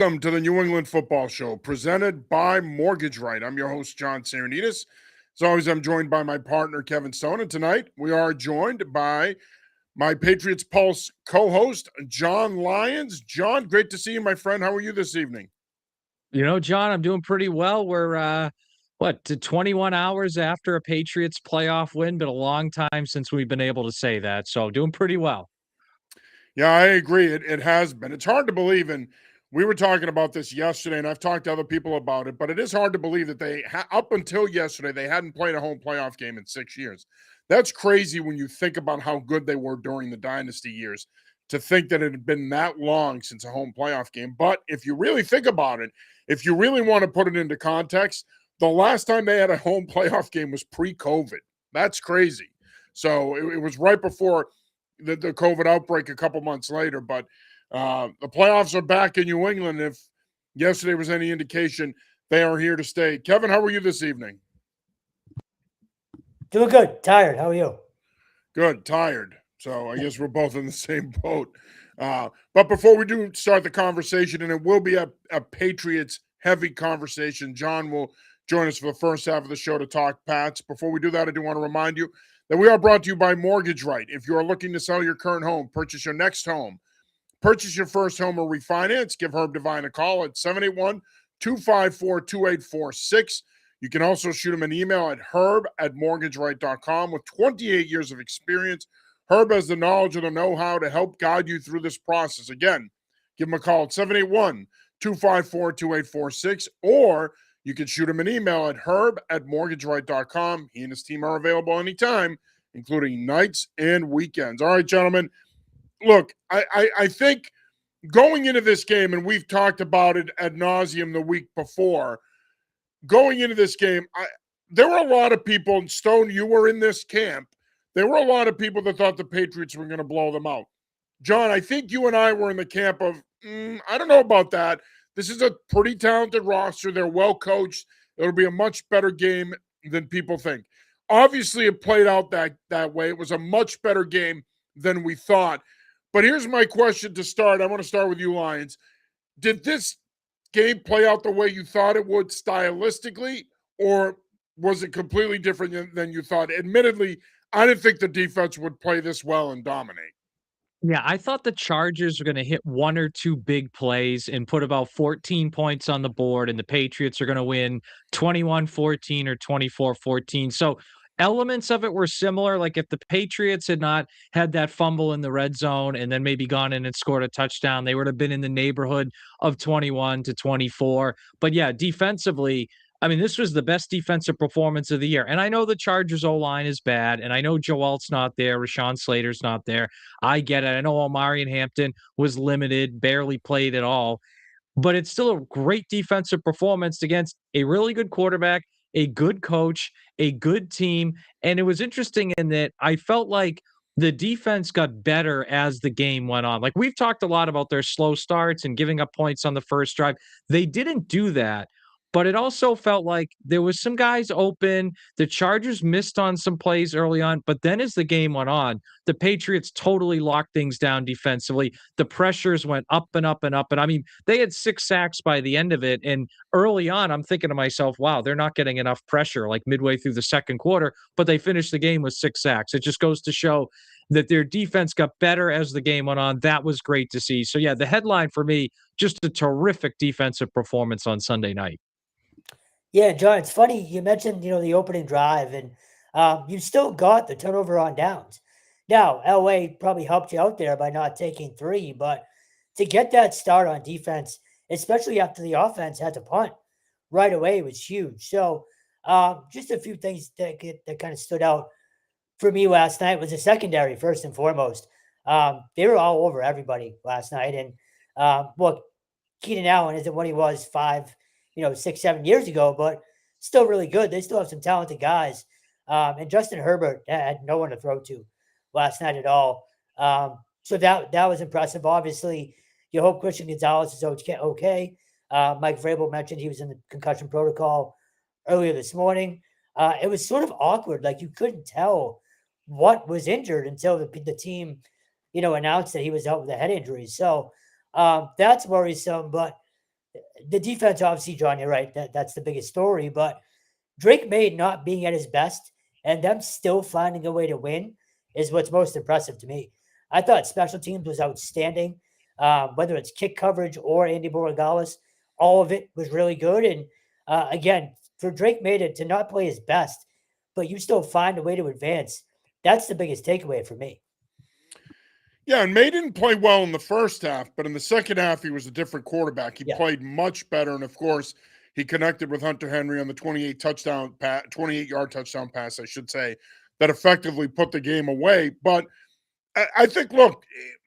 Welcome to the New England Football Show, presented by Mortgage Right. I'm your host, Jon Sarianides. As always, I'm joined by my partner, Kevin Stone. And tonight, we are joined by my Patriots Pulse co-host, Jon Lyons. Jon, great to see you, my friend. How are you this evening? Jon, I'm doing pretty well. We're, 21 hours after a Patriots playoff win, but a long time since we've been able to say that. So doing pretty well. Yeah, I agree. It has been. It's hard to believe, and we were talking about this yesterday, and I've talked to other people about it, but it is hard to believe that up until yesterday, they hadn't played a home playoff game in 6 years. That's crazy when you think about how good they were during the dynasty years, to think that it had been that long since a home playoff game. But if you really think about it, if you really want to put it into context, the last time they had a home playoff game was pre-COVID. That's crazy. So it was right before the COVID outbreak a couple months later. But the playoffs are back in New England. If yesterday was any indication, they are here to stay. Kevin, how are you this evening? Doing good. Tired. How are you? Good. Tired. So I guess we're both in the same boat. But before we do start the conversation, and it will be a Patriots-heavy conversation, Jon will join us for the first half of the show to talk Pats. Before we do that, I do want to remind you that we are brought to you by Mortgage Right. If you are looking to sell your current home, purchase your next home, purchase your first home, or refinance, give Herb Devine a call at 781-254-2846. You can also shoot him an email at herb@mortgageright.com. With 28 years of experience, Herb has the knowledge and the know-how to help guide you through this process. Again, give him a call at 781-254-2846, or you can shoot him an email at herb@mortgageright.com. He and his team are available anytime, including nights and weekends. All right, gentlemen. Look, I think going into this game, and we've talked about it ad nauseum the week before, going into this game, there were a lot of people, and Stone, you were in this camp, there were a lot of people that thought the Patriots were going to blow them out. Jon, I think you and I were in the camp of, I don't know about that. This is a pretty talented roster. They're well coached. It'll be a much better game than people think. Obviously, it played out that way. It was a much better game than we thought. But here's my question to start. I want to start with you, Lyons. Did this game play out the way you thought it would stylistically, or was it completely different than you thought? Admittedly, I didn't think the defense would play this well and dominate. Yeah, I thought the Chargers were going to hit one or two big plays and put about 14 points on the board, and the Patriots are going to win 21-14 or 24-14. So elements of it were similar. Like if the Patriots had not had that fumble in the red zone and then maybe gone in and scored a touchdown, they would have been in the neighborhood of 21-24. But yeah, defensively, I mean, this was the best defensive performance of the year. And I know the Chargers O-line is bad, and I know Joe Alt's not there, Rashawn Slater's not there. I get it. I know Omarion Hampton was limited, barely played at all, but it's still a great defensive performance against a really good quarterback, a good coach, a good team. And it was interesting in that I felt like the defense got better as the game went on. Like we've talked a lot about their slow starts and giving up points on the first drive. They didn't do that. But it also felt like there was some guys open. The Chargers missed on some plays early on, but then as the game went on, the Patriots totally locked things down defensively. The pressures went up and up and up. And I mean, they had 6 sacks by the end of it. And early on, I'm thinking to myself, wow, they're not getting enough pressure like midway through the second quarter, but they finished the game with 6 sacks. It just goes to show that their defense got better as the game went on. That was great to see. So yeah, the headline for me, just a terrific defensive performance on Sunday night. Yeah, Jon, it's funny. You mentioned, the opening drive, and you still got the turnover on downs. Now, LA probably helped you out there by not taking 3, but to get that start on defense, especially after the offense had to punt right away, was huge. So just a few things that kind of stood out for me last night was the secondary, first and foremost. They were all over everybody last night. And look, Keenan Allen isn't what he was 6, 7 years ago, but still really good. They still have some talented guys. And Justin Herbert had no one to throw to last night at all. So that was impressive. Obviously, you hope Christian Gonzalez is okay. Mike Vrabel mentioned he was in the concussion protocol earlier this morning. It was sort of awkward. Like you couldn't tell what was injured until the team, announced that he was out with a head injury. So that's worrisome. But the defense, obviously, John, you're right. That's the biggest story. But Drake May not being at his best and them still finding a way to win is what's most impressive to me. I thought special teams was outstanding. Whether it's kick coverage or Andy Borregales, all of it was really good. And again, for Drake May to not play his best, but you still find a way to advance, that's the biggest takeaway for me. Yeah, and May didn't play well in the first half, but in the second half, he was a different quarterback. He played much better, and of course, he connected with Hunter Henry on the 28-yard touchdown pass, I should say, that effectively put the game away. But I think, look,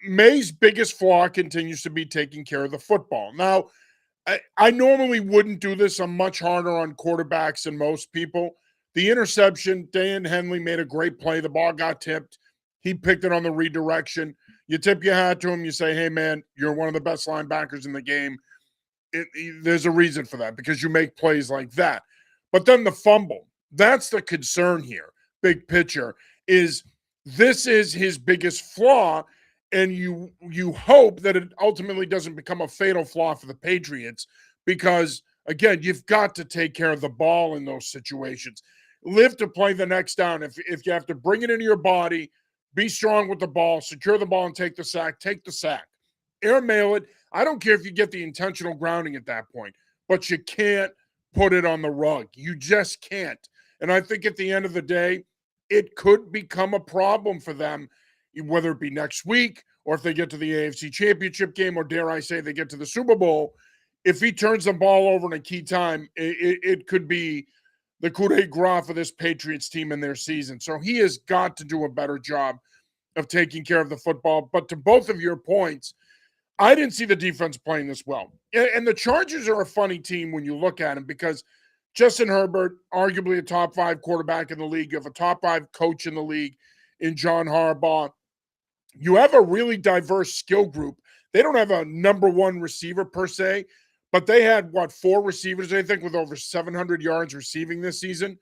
May's biggest flaw continues to be taking care of the football. Now, I normally wouldn't do this. I'm much harder on quarterbacks than most people. The interception, Dan Henley made a great play. The ball got tipped. He picked it on the redirection. You tip your hat to him. You say, hey, man, you're one of the best linebackers in the game. There's a reason for that because you make plays like that. But then the fumble, that's the concern here, big picture, is this is his biggest flaw, and you hope that it ultimately doesn't become a fatal flaw for the Patriots because, again, you've got to take care of the ball in those situations. Live to play the next down. If you have to bring it into your body, be strong with the ball, secure the ball and take the sack, take the sack. Airmail it. I don't care if you get the intentional grounding at that point, but you can't put it on the rug. You just can't. And I think at the end of the day, it could become a problem for them, whether it be next week or if they get to the AFC Championship game or, dare I say, they get to the Super Bowl. If he turns the ball over in a key time, it could be the coup de grace for this Patriots team in their season. So he has got to do a better job of taking care of the football. But to both of your points, I didn't see the defense playing this well. And the Chargers are a funny team when you look at them because Justin Herbert, arguably a top 5 quarterback in the league. You have a top 5 coach in the league in John Harbaugh. You have a really diverse skill group. They don't have a number 1 receiver per se, but they had, 4 receivers, I think, with over 700 yards receiving this season.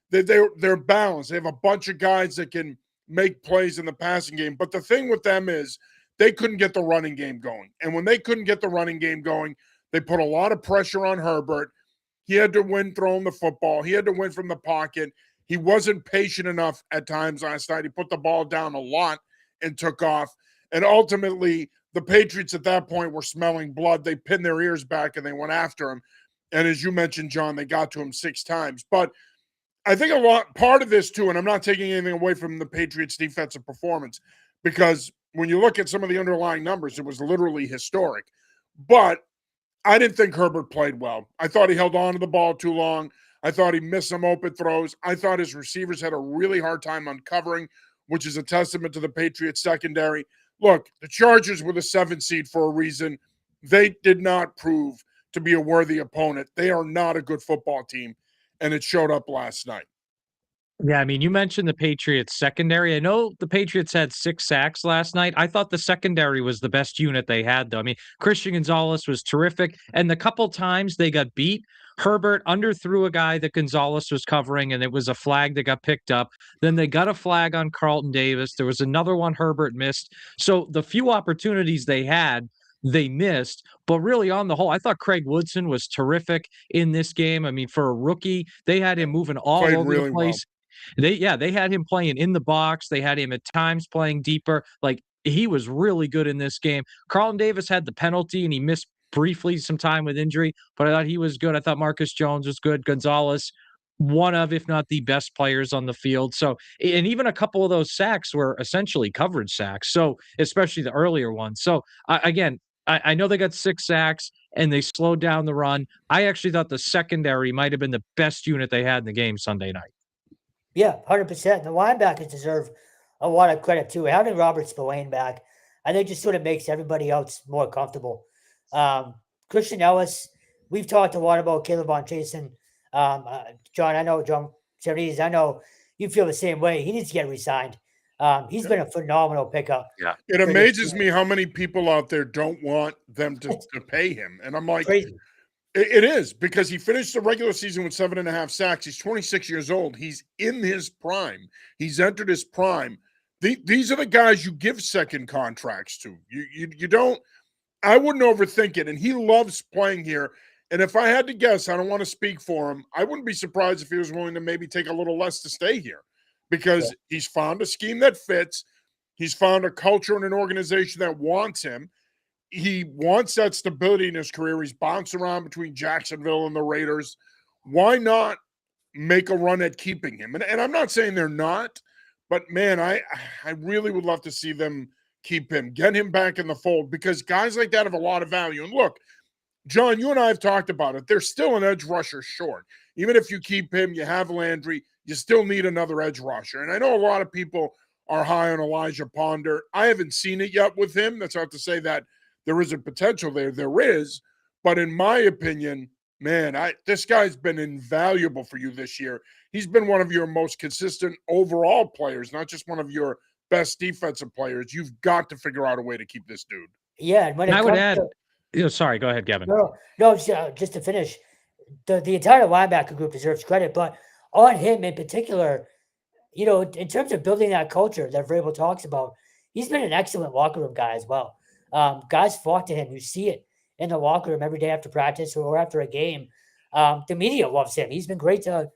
They're balanced. They have a bunch of guys that can make plays in the passing game. But the thing with them is they couldn't get the running game going. And when they couldn't get the running game going, they put a lot of pressure on Herbert. He had to win throwing the football. He had to win from the pocket. He wasn't patient enough at times last night. He put the ball down a lot and took off. And ultimately, the Patriots at that point were smelling blood. They pinned their ears back and they went after him. And as you mentioned, John, they got to him 6 times. But I think part of this too, and I'm not taking anything away from the Patriots' defensive performance, because when you look at some of the underlying numbers, it was literally historic. But I didn't think Herbert played well. I thought he held on to the ball too long. I thought he missed some open throws. I thought his receivers had a really hard time uncovering, which is a testament to the Patriots secondary. Look, the Chargers were the 7th seed for a reason. They did not prove to be a worthy opponent. They are not a good football team, and it showed up last night. Yeah, I mean, you mentioned the Patriots secondary. I know the Patriots had 6 sacks last night. I thought the secondary was the best unit they had, though. I mean, Christian Gonzalez was terrific, and the couple times they got beat, Herbert underthrew a guy that Gonzalez was covering, and it was a flag that got picked up. Then they got a flag on Carlton Davis. There was another one Herbert missed. So the few opportunities they had, they missed. But really, on the whole, I thought Craig Woodson was terrific in this game. I mean, for a rookie, they had him moving all Played over really the place. They had him playing in the box. They had him at times playing deeper. Like, he was really good in this game. Carlton Davis had the penalty and he missed briefly some time with injury, but I thought he was good. I thought Marcus Jones was good. Gonzalez, one of, if not the best players on the field. So, and even a couple of those sacks were essentially coverage sacks. So, especially the earlier ones. So, I know they got 6 sacks and they slowed down the run. I actually thought the secondary might have been the best unit they had in the game Sunday night. Yeah, 100%. The linebackers deserve a lot of credit too. Having Robert Spillane back, I think just sort of makes everybody else more comfortable. Christian Ellis, we've talked a lot about Caleb Von Chasen. John, Sarianides, I know you feel the same way. He needs to get re-signed. He's been a phenomenal pickup. Yeah. It amazes me how many people out there don't want them to pay him. And I'm like, Crazy. It is, because he finished the regular season with 7.5 sacks. He's 26 years old. He's in his prime. He's entered his prime. These are the guys you give second contracts to. You don't I wouldn't overthink it. And he loves playing here. And if I had to guess, I don't want to speak for him. I wouldn't be surprised if he was willing to maybe take a little less to stay here because he's found a scheme that fits. He's found a culture and an organization that wants him. He wants that stability in his career. He's bounced around between Jacksonville and the Raiders. Why not make a run at keeping him? And I'm not saying they're not, but man, I really would love to see them keep him, get him back in the fold because guys like that have a lot of value. And look, John, you and I have talked about it. There's still an edge rusher short. Even if you keep him, you have Landry, you still need another edge rusher. And I know a lot of people are high on Elijah Ponder. I haven't seen it yet with him. That's not to say that there isn't potential there. There is. But in my opinion, man, this guy's been invaluable for you this year. He's been one of your most consistent overall players, not just one of your best defensive players. You've got to figure out a way to keep this dude. Yeah, and when And it I would comes add, to, sorry, go ahead, Kevin. no, just to finish, the entire linebacker group deserves credit, but on him in particular, in terms of building that culture that Vrabel talks about, he's been an excellent locker room guy as well. Guys flock to him. You see it in the locker room every day after practice or after a game. The media loves him. He's been great to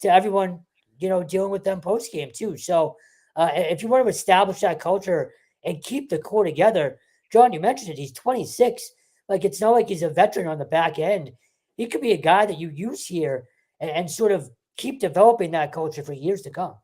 everyone, dealing with them post game too. So if you want to establish that culture and keep the core together, John, you mentioned it. He's 26. Like, it's not like he's a veteran on the back end. He could be a guy that you use here and sort of keep developing that culture for years to come.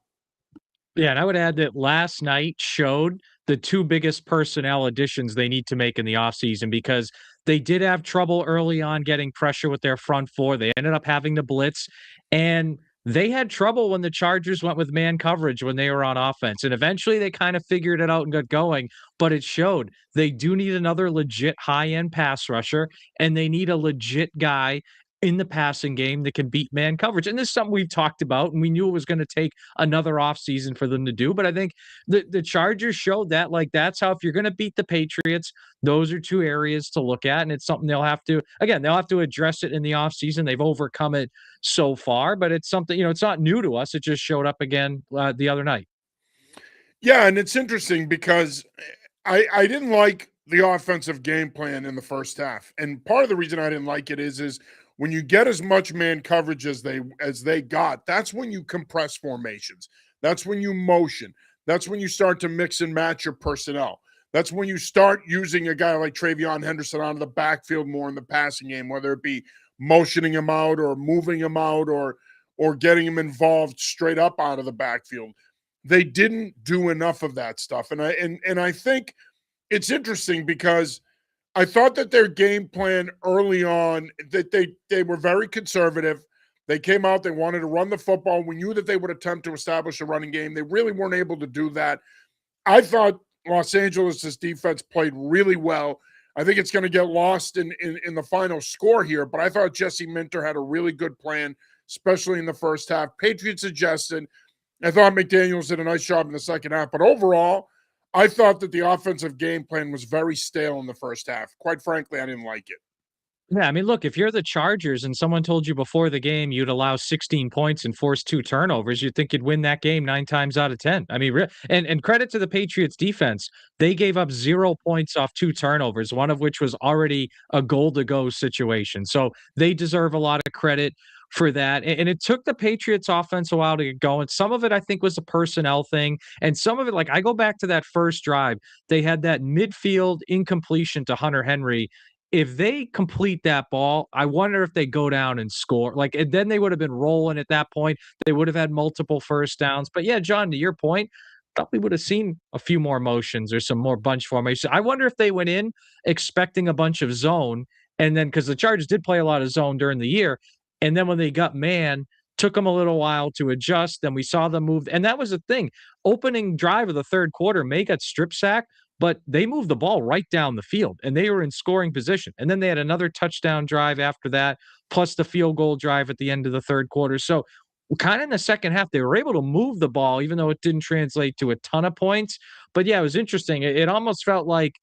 Yeah, and I would add that last night showed the two biggest personnel additions they need to make in the offseason because they did have trouble early on getting pressure with their front four. They ended up having to blitz, and they had trouble when the Chargers went with man coverage when they were on offense. And eventually they kind of figured it out and got going, but it showed they do need another legit high-end pass rusher, and they need a legit guy in the passing game that can beat man coverage. And this is something we've talked about, and we knew it was going to take another offseason for them to do. But I think the Chargers showed that, like, that's how, if you're going to beat the Patriots, those are two areas to look at. And it's something they'll have to address it in the offseason. They've overcome it so far, but it's something, it's not new to us. It just showed up again the other night. Yeah, and it's interesting because I didn't like the offensive game plan in the first half. And part of the reason I didn't like it is when you get as much man coverage as they got, that's when you compress formations. That's when you motion. That's when you start to mix and match your personnel. That's when you start using a guy like Travion Henderson out of the backfield more in the passing game, whether it be motioning him out or moving him out or getting him involved straight up out of the backfield. They didn't do enough of that stuff. And I think it's interesting because I thought that their game plan early on, that they were very conservative. They came out, they wanted to run the football. We knew that they would attempt to establish a running game. They really weren't able to do that. I thought Los Angeles' defense played really well. I think it's going to get lost in the final score here, but I thought Jesse Minter had a really good plan, especially in the first half. Patriots adjusted. I thought McDaniels did a nice job in the second half, but overall, I thought that the offensive game plan was very stale in the first half. Quite frankly, I didn't like it. Yeah, I mean, look, if you're the Chargers and someone told you before the game you'd allow 16 points and force 2 turnovers, you'd think you'd win that game 9 times out of 10. I mean, and credit to the Patriots defense. They gave up 0 points off 2 turnovers, one of which was already a goal-to-go situation. So they deserve a lot of credit for that. And it took the Patriots offense a while to get going. Some of it, I think, was a personnel thing. And some of it, like, I go back to that first drive, they had that midfield incompletion to Hunter Henry. If they complete that ball, I wonder if they go down and score. Like, and then they would have been rolling at that point. They would have had multiple first downs. But yeah, John, to your point, thought we would have seen a few more motions or some more bunch formation. I wonder if they went in expecting a bunch of zone, and then because the Chargers did play a lot of zone during the year, and then when they got man, took them a little while to adjust. Then we saw them move, and that was the thing. Opening drive of the third quarter, May got strip sack, but they moved the ball right down the field, and they were in scoring position. And then they had another touchdown drive after that, plus the field goal drive at the end of the third quarter. So kind of in the second half, they were able to move the ball, even though it didn't translate to a ton of points. But yeah, it was interesting. It almost felt like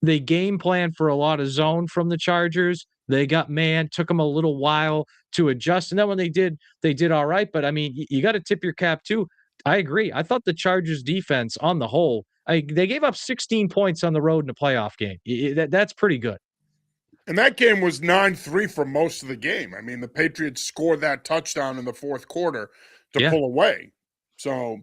they game planned for a lot of zone from the Chargers. They got man, took them a little while to adjust. And then when they did all right. But I mean, you got to tip your cap too. I agree. I thought the Chargers defense on the whole They gave up 16 points on the road in a playoff game. That's pretty good. And that game was 9-3 for most of the game. I mean, the Patriots scored that touchdown in the fourth quarter to pull away. So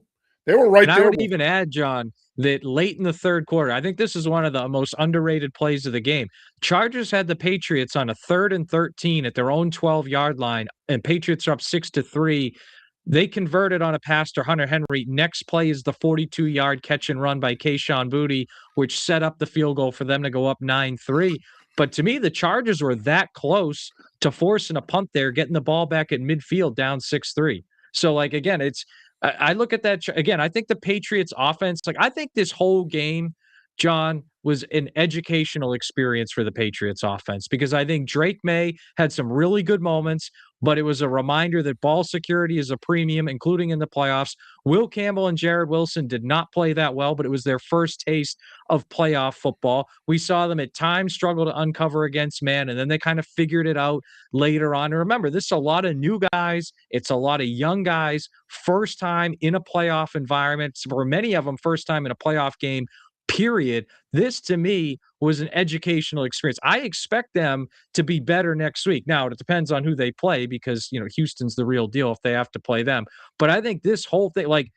they were right and there. I would even add, John, that late in the third quarter, I think this is one of the most underrated plays of the game. Chargers had the Patriots on a 3rd and 13 at their own 12-yard line, and Patriots are up 6-3. They converted on a pass to Hunter Henry. Next play is the 42-yard catch and run by Kayshon Boutte, which set up the field goal for them to go up 9-3. But to me, the Chargers were that close to forcing a punt there, getting the ball back at midfield down 6-3. So, like, again, I look at that again. I think the Patriots offense, I think this whole game, John, was an educational experience for the Patriots offense, because I think Drake May had some really good moments, but it was a reminder that ball security is a premium, including in the playoffs. Will Campbell and Jared Wilson did not play that well, but it was their first taste of playoff football. We saw them at times struggle to uncover against man, and then they kind of figured it out later on. And remember, this is a lot of new guys. It's a lot of young guys, first time in a playoff environment. For many of them, first time in a playoff game, period. This, to me, was an educational experience. I expect them to be better next week. Now, it depends on who they play, because, Houston's the real deal if they have to play them. But I think this whole thing,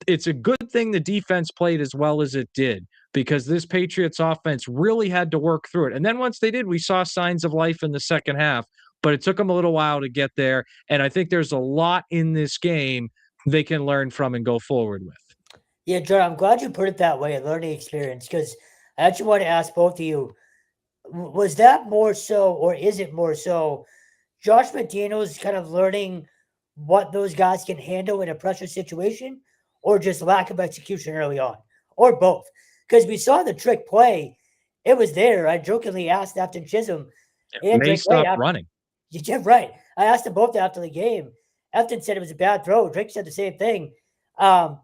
it's a good thing the defense played as well as it did, because this Patriots offense really had to work through it. And then once they did, we saw signs of life in the second half, but it took them a little while to get there. And I think there's a lot in this game they can learn from and go forward with. Yeah, John, I'm glad you put it that way, a learning experience, because I actually want to ask both of you, was that more so, or is it more so, Josh McDaniels kind of learning what those guys can handle in a pressure situation, or just lack of execution early on, or both? Because we saw the trick play. It was there. I jokingly asked Afton Chisholm and May Drake stopped running. Yeah, right. I asked them both after the game. Afton said it was a bad throw. Drake said the same thing.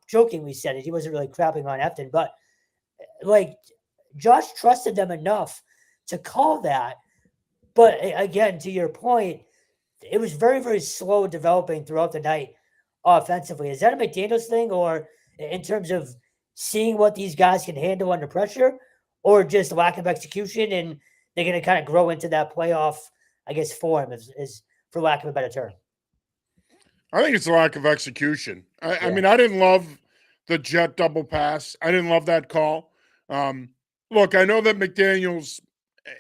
Jokingly said it. He wasn't really crapping on Afton, but Josh trusted them enough to call that. But again, to your point, it was very, very slow developing throughout the night offensively. Is that a McDaniels thing, or in terms of seeing what these guys can handle under pressure, or just lack of execution, and they're going to kind of grow into that playoff, I guess, form, is for lack of a better term? I think it's a lack of execution. I mean, I didn't love the jet double pass. I didn't love that call. Look, I know that McDaniels,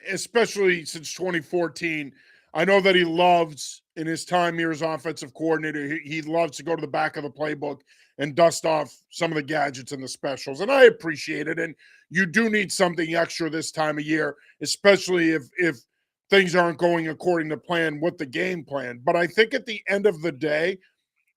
especially since 2014, I know that he loves, in his time here as offensive coordinator, he loves to go to the back of the playbook and dust off some of the gadgets and the specials. And I appreciate it. And you do need something extra this time of year, especially if things aren't going according to plan with the game plan. But I think at the end of the day,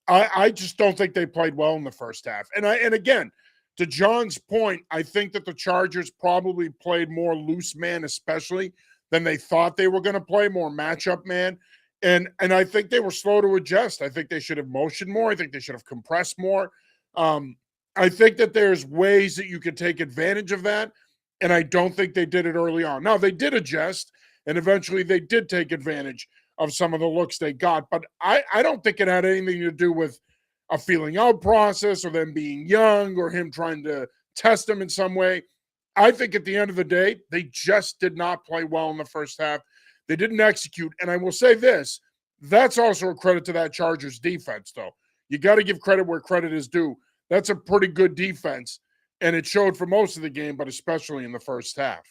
I just don't think they played well in the first half. And again, to John's point, I think that the Chargers probably played more loose man, especially, than they thought they were going to play, more matchup man. And I think they were slow to adjust. I think they should have motioned more. I think they should have compressed more. I think that there's ways that you could take advantage of that, and I don't think they did it early on. Now, they did adjust, and eventually they did take advantage of some of the looks they got. But I don't think it had anything to do with a feeling out process, or them being young, or him trying to test them in some way. I think at the end of the day, they just did not play well in the first half. They didn't execute. And I will say this, that's also a credit to that Chargers defense, though. You got to give credit where credit is due. That's a pretty good defense, and it showed for most of the game, but especially in the first half.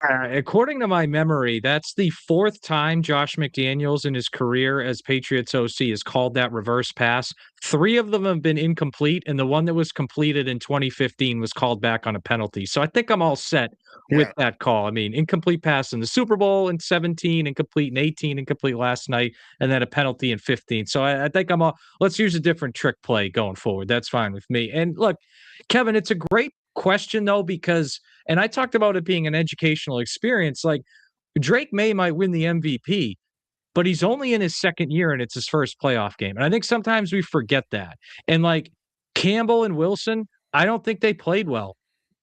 According to my memory, that's the fourth time Josh McDaniels in his career as Patriots OC has called that reverse pass. 3 of them have been incomplete, and the one that was completed in 2015 was called back on a penalty. So I think I'm all set with that call. I mean, incomplete pass in the Super Bowl in 17, incomplete in 18, incomplete last night, and then a penalty in 15. So I think I'm all, let's use a different trick play going forward. That's fine with me. And look, Kevin, it's a great question, though, because, and I talked about it being an educational experience, Drake May might win the MVP, but he's only in his second year and it's his first playoff game. And I think sometimes we forget that. And Campbell and Wilson, I don't think they played well.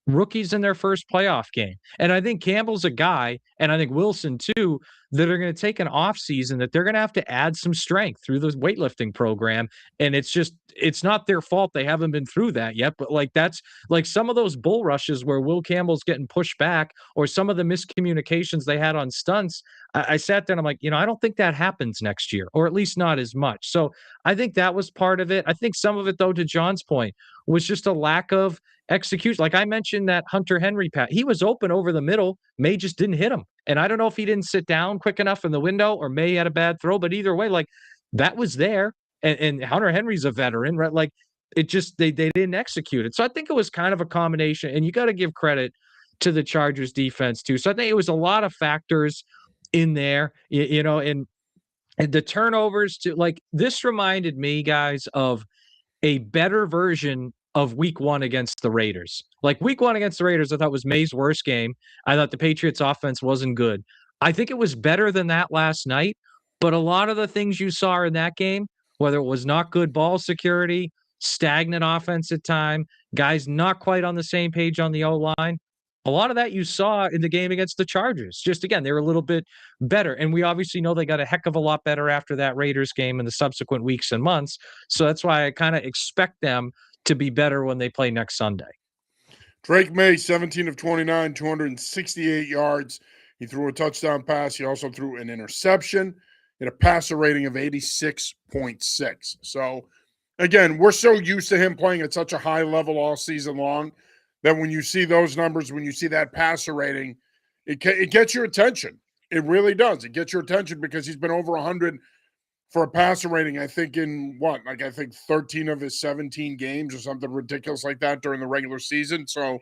Rookies in their first playoff game. And I think Campbell's a guy, and I think Wilson too, that are going to take an off season, that they're going to have to add some strength through the weightlifting program. And it's not their fault. They haven't been through that yet. But like, that's like some of those bull rushes where Will Campbell's getting pushed back, or some of the miscommunications they had on stunts. I sat there and I'm like, I don't think that happens next year, or at least not as much. So I think that was part of it. I think some of it, though, to John's point, was just a lack of execution. Like I mentioned, that Hunter Henry pass, he was open over the middle. May just didn't hit him. And I don't know if he didn't sit down quick enough in the window, or May had a bad throw, but either way, like, that was there. And Hunter Henry's a veteran, right? Like, it just, they didn't execute it. So I think it was kind of a combination, and you got to give credit to the Chargers defense too. So I think it was a lot of factors in there, and the turnovers to, like, this reminded me, guys, of a better version of week 1 against the Raiders. Like, week 1 against the Raiders, I thought was May's worst game. I thought the Patriots offense wasn't good. I think it was better than that last night, but a lot of the things you saw in that game, whether it was not good ball security, stagnant offense at time, guys not quite on the same page on the O-line, a lot of that you saw in the game against the Chargers. Just, again, they were a little bit better. And we obviously know they got a heck of a lot better after that Raiders game in the subsequent weeks and months. So that's why I kind of expect them to be better when they play next Sunday. Drake May, 17 of 29, 268 yards. He threw a touchdown pass. He also threw an interception and a passer rating of 86.6. So, again, we're so used to him playing at such a high level all season long that when you see those numbers, when you see that passer rating, it gets your attention. It really does. It gets your attention because he's been over 100 for a passer rating, I think, in what? Like, I think 13 of his 17 games or something ridiculous like that during the regular season. So,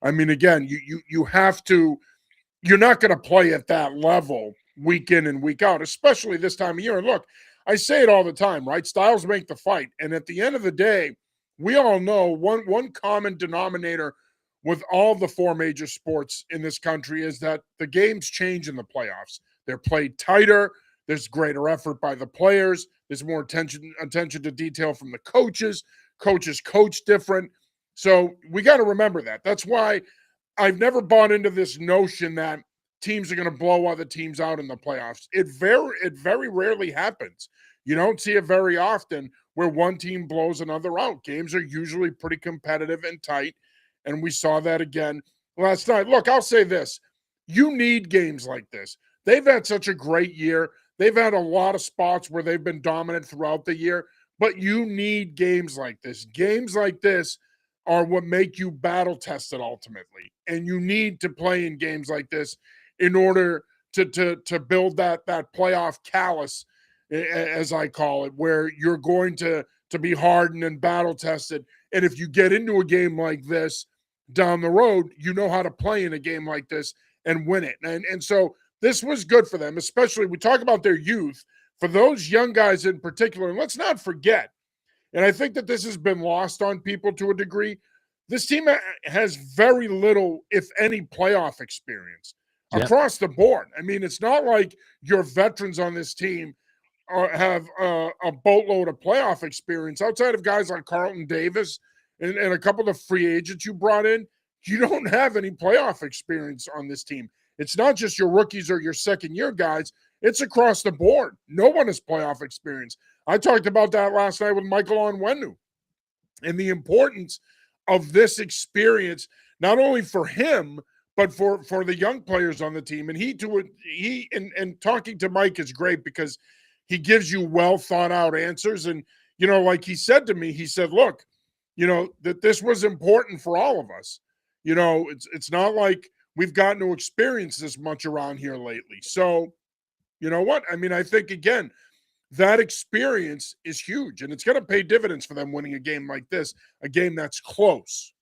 I mean, again, you have to – you're not going to play at that level week in and week out, especially this time of year. And look, I say it all the time, right? Styles make the fight. And at the end of the day, we all know one common denominator with all the 4 major sports in this country is that the games change in the playoffs. They're played tighter. There's greater effort by the players. There's more attention to detail from the coaches. Coaches coach different. So we got to remember that. That's why I've never bought into this notion that teams are going to blow other teams out in the playoffs. It very rarely happens. You don't see it very often where one team blows another out. Games are usually pretty competitive and tight, and we saw that again last night. Look, I'll say this. You need games like this. They've had such a great year. They've had a lot of spots where they've been dominant throughout the year, but you need games like this. Games like this are what make you battle tested ultimately, and you need to play in games like this in order to build that playoff callus, as I call it, where you're going to be hardened and battle tested. And if you get into a game like this down the road, you know how to play in a game like this and win it. And so this was good for them, especially we talk about their youth. For those young guys in particular, and let's not forget, and I think that this has been lost on people to a degree, this team has very little, if any, playoff experience across the board. I mean, it's not like your veterans on this team have a boatload of playoff experience. Outside of guys like Carlton Davis and a couple of free agents you brought in, you don't have any playoff experience on this team. It's not just your rookies or your second-year guys. It's across the board. No one has playoff experience. I talked about that last night with Michael Onwenu and the importance of this experience, not only for him, but for the young players on the team. And talking to Mike is great because he gives you well thought out answers. And, like he said to me, he said, look, that this was important for all of us. It's not like we've gotten to experience this much around here lately. So, you know what? I mean, I think, again, that experience is huge, and it's going to pay dividends for them winning a game like this, a game that's close.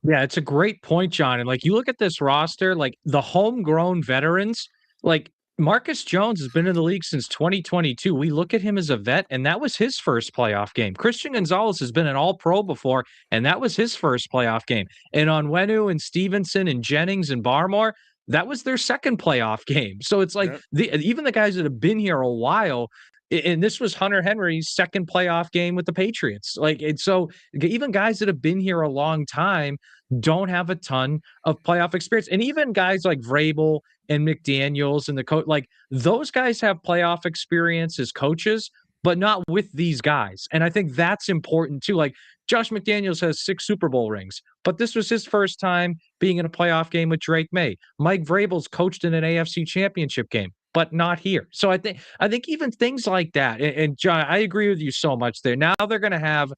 Yeah, it's a great point, John. And like, you look at this roster, like the homegrown veterans, like Marcus Jones has been in the league since 2022. We look at him as a vet, and that was his first playoff game. Christian Gonzalez has been an all-pro before, and that was his first playoff game. And Onwenu and Stevenson and Jennings and Barmore, that was their second playoff game. So it's like even the guys that have been here a while, and this was Hunter Henry's second playoff game with the Patriots. And so even guys that have been here a long time don't have a ton of playoff experience. And even guys like Vrabel and McDaniels and the coach. Like those guys have playoff experience as coaches, but not with these guys. And I think that's important too. Like Josh McDaniels has 6 Super Bowl rings, but this was his first time being in a playoff game with Drake May. Mike Vrabel's coached in an AFC championship game, but not here. So I think even things like that, and John, I agree with you so much there. Now they're going to have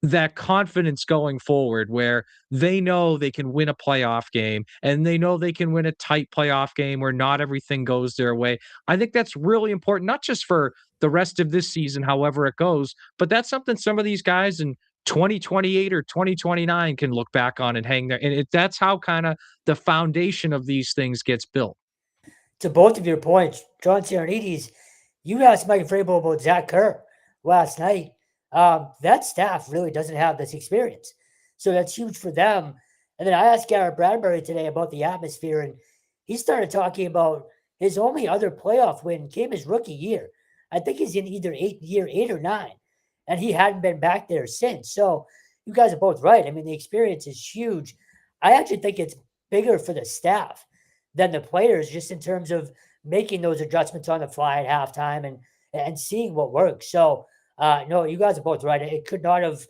that confidence going forward where they know they can win a playoff game and they know they can win a tight playoff game where not everything goes their way. I think that's really important, not just for the rest of this season, however it goes, but that's something some of these guys in 2028 or 2029 can look back on and hang there. And that's how kind of the foundation of these things gets built. To both of your points, John Sarianides, you asked Mike Vrabel about Zach Kerr last night. That staff really doesn't have this experience. So that's huge for them. And then I asked Garrett Bradbury today about the atmosphere, and he started talking about his only other playoff win came his rookie year. I think he's in either year 8 or 9, and he hadn't been back there since. So you guys are both right. I mean, the experience is huge. I actually think it's bigger for the staff than the players, just in terms of making those adjustments on the fly at halftime and seeing what works. So, no, you guys are both right. It could not have,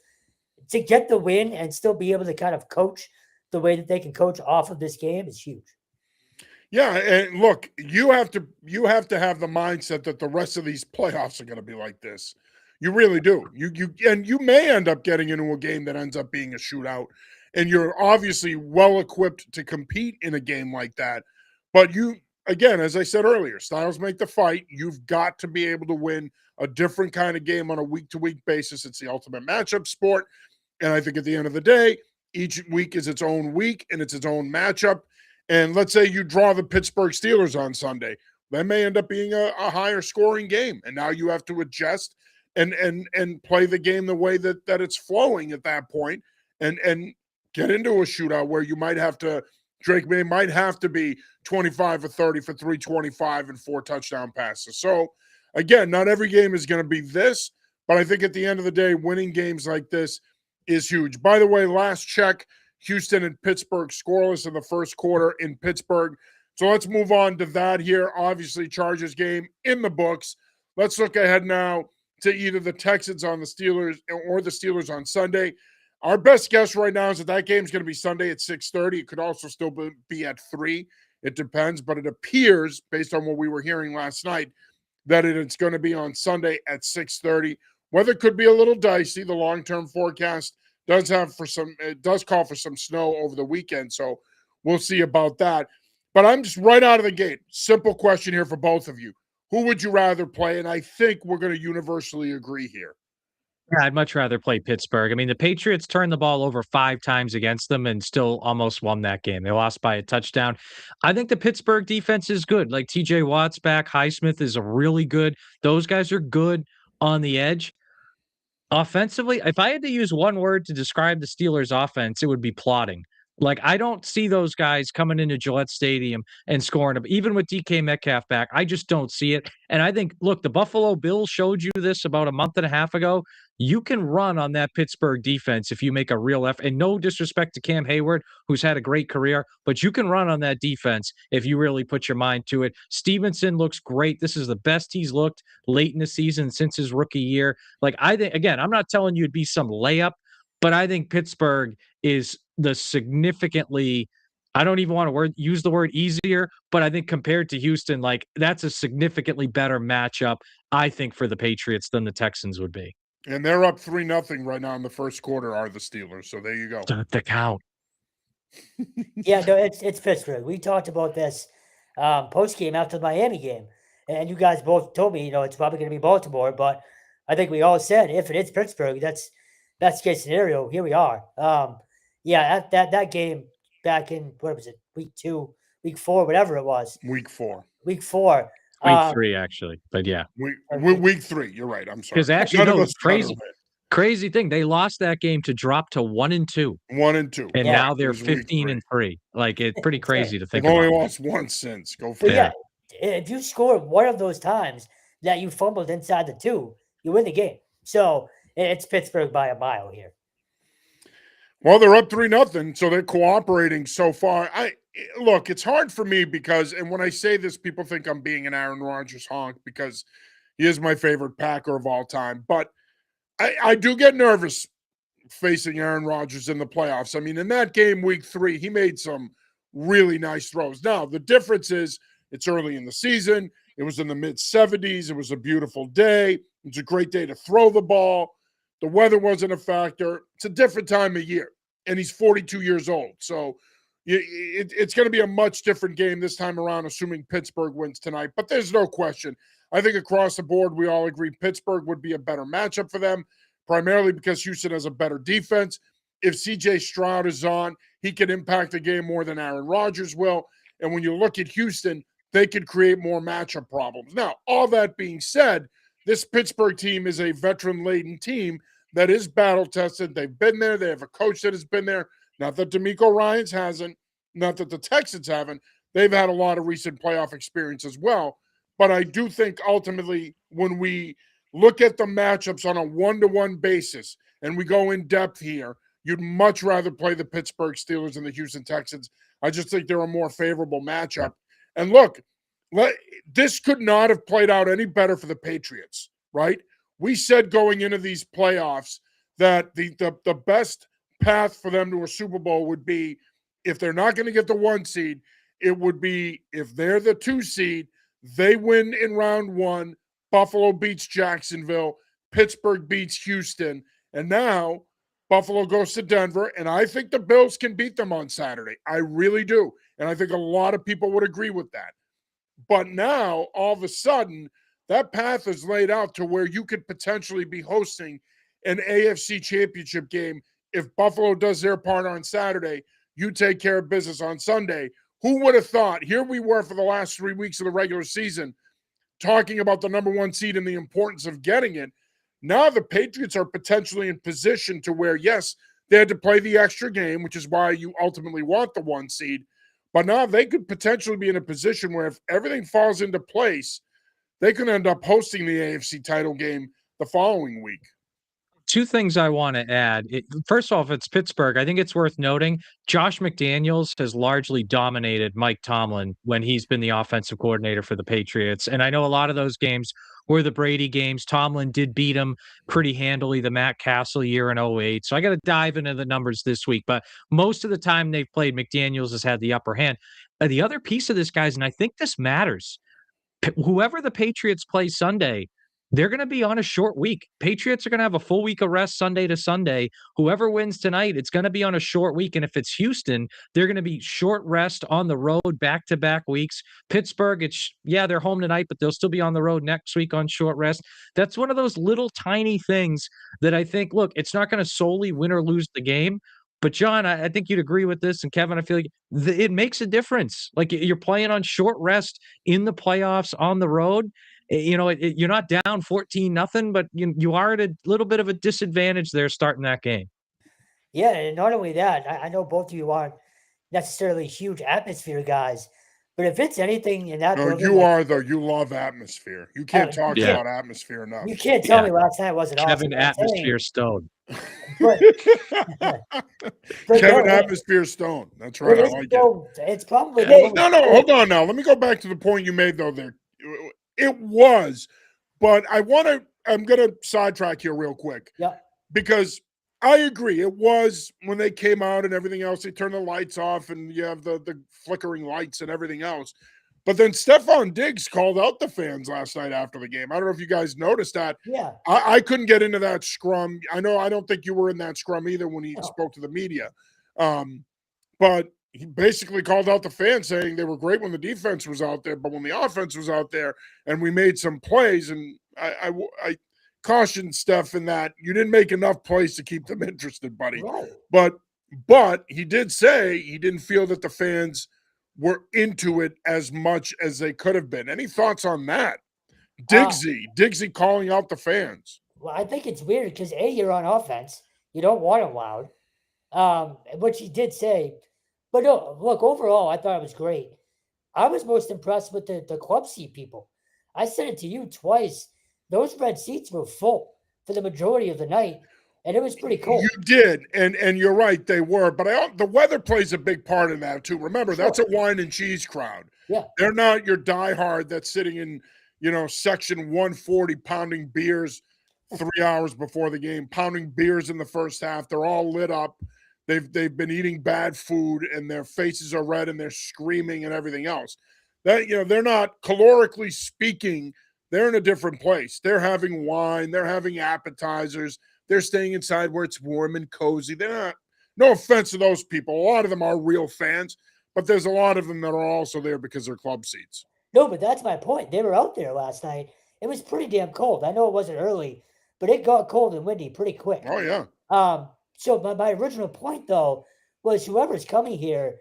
to get the win and still be able to kind of coach the way that they can coach off of this game is huge. Yeah, and look, you have to have the mindset that the rest of these playoffs are going to be like this. You really do. You may end up getting into a game that ends up being a shootout, and you're obviously well equipped to compete in a game like that. But you, again, as I said earlier, styles make the fight. You've got to be able to win a different kind of game on a week-to-week basis. It's the ultimate matchup sport. And I think at the end of the day, each week is its own week and it's its own matchup. And let's say you draw the Pittsburgh Steelers on Sunday. That may end up being a higher scoring game. And now you have to adjust and play the game the way that it's flowing at that point and get into a shootout where you might have to, Drake May might have to be 25 or 30 for 325 and 4 touchdown passes. So, again, not every game is going to be this, but I think at the end of the day, winning games like this is huge. By the way, last check, Houston and Pittsburgh scoreless in the first quarter in Pittsburgh. So let's move on to that here. Obviously, Chargers game in the books. Let's look ahead now to either the Texans on the Steelers or the Steelers on Sunday. Our best guess right now is that game is going to be Sunday at 6:30. It could also still be at 3. It depends, but it appears, based on what we were hearing last night, that it's going to be on Sunday at 6:30. Weather could be a little dicey. The long-term forecast does call for some snow over the weekend, so we'll see about that. But I'm just right out of the gate. Simple question here for both of you. Who would you rather play? And I think we're going to universally agree here. Yeah, I'd much rather play Pittsburgh. I mean, the Patriots turned the ball over 5 times against them and still almost won that game. They lost by a touchdown. I think the Pittsburgh defense is good. Like TJ Watt's back. Highsmith is a really good. Those guys are good on the edge. Offensively, if I had to use one word to describe the Steelers' offense, it would be plotting. Like, I don't see those guys coming into Gillette Stadium and scoring. Even with DK Metcalf back, I just don't see it. And I think, look, the Buffalo Bills showed you this about a month and a half ago. You can run on that Pittsburgh defense if you make a real effort. And no disrespect to Cam Hayward, who's had a great career, but you can run on that defense if you really put your mind to it. Stevenson looks great. This is the best he's looked late in the season since his rookie year. Like, I think, again, I'm not telling you it'd be some layup, but I think Pittsburgh is the significantly, I don't even want to use the word easier, but I think compared to Houston, like that's a significantly better matchup, I think, for the Patriots than the Texans would be. And they're up 3-0 right now in the first quarter, are the Steelers. So there you go. The count. Yeah, no, it's Pittsburgh. We talked about this post-game after the Miami game. And you guys both told me, it's probably going to be Baltimore. But I think we all said, if it is Pittsburgh, that's case scenario. Here we are. Yeah, that game back in, what was it, week 2, week 4, whatever it was. Week 4. Week 4. Week 3, actually. But yeah. Week 3. You're right. I'm sorry. Because actually, no, it's crazy thing. They lost that game to drop to 1-2. 1-2. And now they're 15-3. Like, it's pretty crazy to think They've about. only lost one since. Go for it. Yeah, if you score one of those times that you fumbled inside the 2, you win the game. So it's Pittsburgh by a mile here. Well, they're up 3-0, so they're cooperating so far. Look, it's hard for me because, and when I say this, people think I'm being an Aaron Rodgers honk because he is my favorite Packer of all time. But I do get nervous facing Aaron Rodgers in the playoffs. I mean, in that game, week 3, he made some really nice throws. Now, the difference is it's early in the season. It was in the mid-70s. It was a beautiful day. It was a great day to throw the ball. The weather wasn't a factor. It's a different time of year, and he's 42 years old. So it's going to be a much different game this time around, assuming Pittsburgh wins tonight. But there's no question. I think across the board, we all agree Pittsburgh would be a better matchup for them, primarily because Houston has a better defense. If C.J. Stroud is on, he can impact the game more than Aaron Rodgers will. And when you look at Houston, they could create more matchup problems. Now, all that being said, this Pittsburgh team is a veteran-laden team that is battle-tested. They've been there. They have a coach that has been there. Not that DeMeco Ryans hasn't, not that the Texans haven't. They've had a lot of recent playoff experience as well. But I do think ultimately when we look at the matchups on a one-to-one basis and we go in depth here, you'd much rather play the Pittsburgh Steelers than the Houston Texans. I just think they're a more favorable matchup. And look, this could not have played out any better for the Patriots, right? We said going into these playoffs that the best path for them to a Super Bowl would be, if they're not going to get the 1 seed, it would be if they're the 2 seed, they win in round 1, Buffalo beats Jacksonville, Pittsburgh beats Houston, and now Buffalo goes to Denver, and I think the Bills can beat them on Saturday. I really do. And I think a lot of people would agree with that. But now, all of a sudden, that path is laid out to where you could potentially be hosting an AFC championship game. If Buffalo does their part on Saturday, you take care of business on Sunday. Who would have thought? Here we were for the last 3 weeks of the regular season talking about the number 1 seed and the importance of getting it. Now the Patriots are potentially in position to where, yes, they had to play the extra game, which is why you ultimately want the 1 seed. But now they could potentially be in a position where if everything falls into place, they could end up hosting the AFC title game the following week. 2 things I want to add. First off, it's Pittsburgh. I think it's worth noting Josh McDaniels has largely dominated Mike Tomlin when he's been the offensive coordinator for the Patriots. And I know a lot of those games were the Brady games. Tomlin did beat him pretty handily the Matt Castle year in 08. So I got to dive into the numbers this week. But most of the time they've played, McDaniels has had the upper hand. The other piece of this, guys, and I think this matters, whoever the Patriots play Sunday, they're going to be on a short week. Patriots are going to have a full week of rest Sunday to Sunday. Whoever wins tonight, it's going to be on a short week. And if it's Houston, they're going to be short rest on the road back-to-back weeks. Pittsburgh, they're home tonight, but they'll still be on the road next week on short rest. That's one of those little tiny things that I think, look, it's not going to solely win or lose the game. But John, I think you'd agree with this. And Kevin, I feel like it makes a difference. Like you're playing on short rest in the playoffs on the road. You're not down 14-0, but you are at a little bit of a disadvantage there starting that game. Yeah, and not only that, I know both of you aren't necessarily huge atmosphere guys, but if it's anything in that building, you are, though. You love atmosphere. You can't talk about atmosphere enough. You can't tell me last night wasn't Kevin awesome. Atmosphere Stone. But Kevin Atmosphere Stone. That's right. I like it. It's probably no. Hold on now. Let me go back to the point you made though. There, it was, but I'm gonna sidetrack here real quick. Yeah. Because I agree. It was when they came out and everything else. They turned the lights off and you have the flickering lights and everything else. But then Stephon Diggs called out the fans last night after the game. I don't know if you guys noticed that. Yeah. I couldn't get into that scrum. I don't think you were in that scrum either when he spoke to the media. But he basically called out the fans saying they were great when the defense was out there, but when the offense was out there and we made some plays, and I cautioned Steph in that you didn't make enough plays to keep them interested, buddy. Right. But he did say he didn't feel that the fans were into it as much as they could have been. Any thoughts on that? Diggsy calling out the fans. Well, I think it's weird because you're on offense. You don't want it loud. Which he did say. But no, look, overall, I thought it was great. I was most impressed with the club seat people. I said it to you twice. Those red seats were full for the majority of the night. and it was pretty cold. You did, and you're right, they were. But the weather plays a big part in that too. Remember, that's a wine and cheese crowd. Yeah. They're not your diehard that's sitting in, section 140 pounding beers 3 hours before the game, pounding beers in the first half. They're all lit up. They've been eating bad food, and their faces are red, and they're screaming and everything else. That they're not, calorically speaking, they're in a different place. They're having wine, they're having appetizers, they're staying inside where it's warm and cozy. They're not. No offense to those people. A lot of them are real fans, but there's a lot of them that are also there because they're club seats. No, but that's my point. They were out there last night. It was pretty damn cold. I know it wasn't early, but it got cold and windy pretty quick. Oh yeah. So my original point though was whoever's coming here,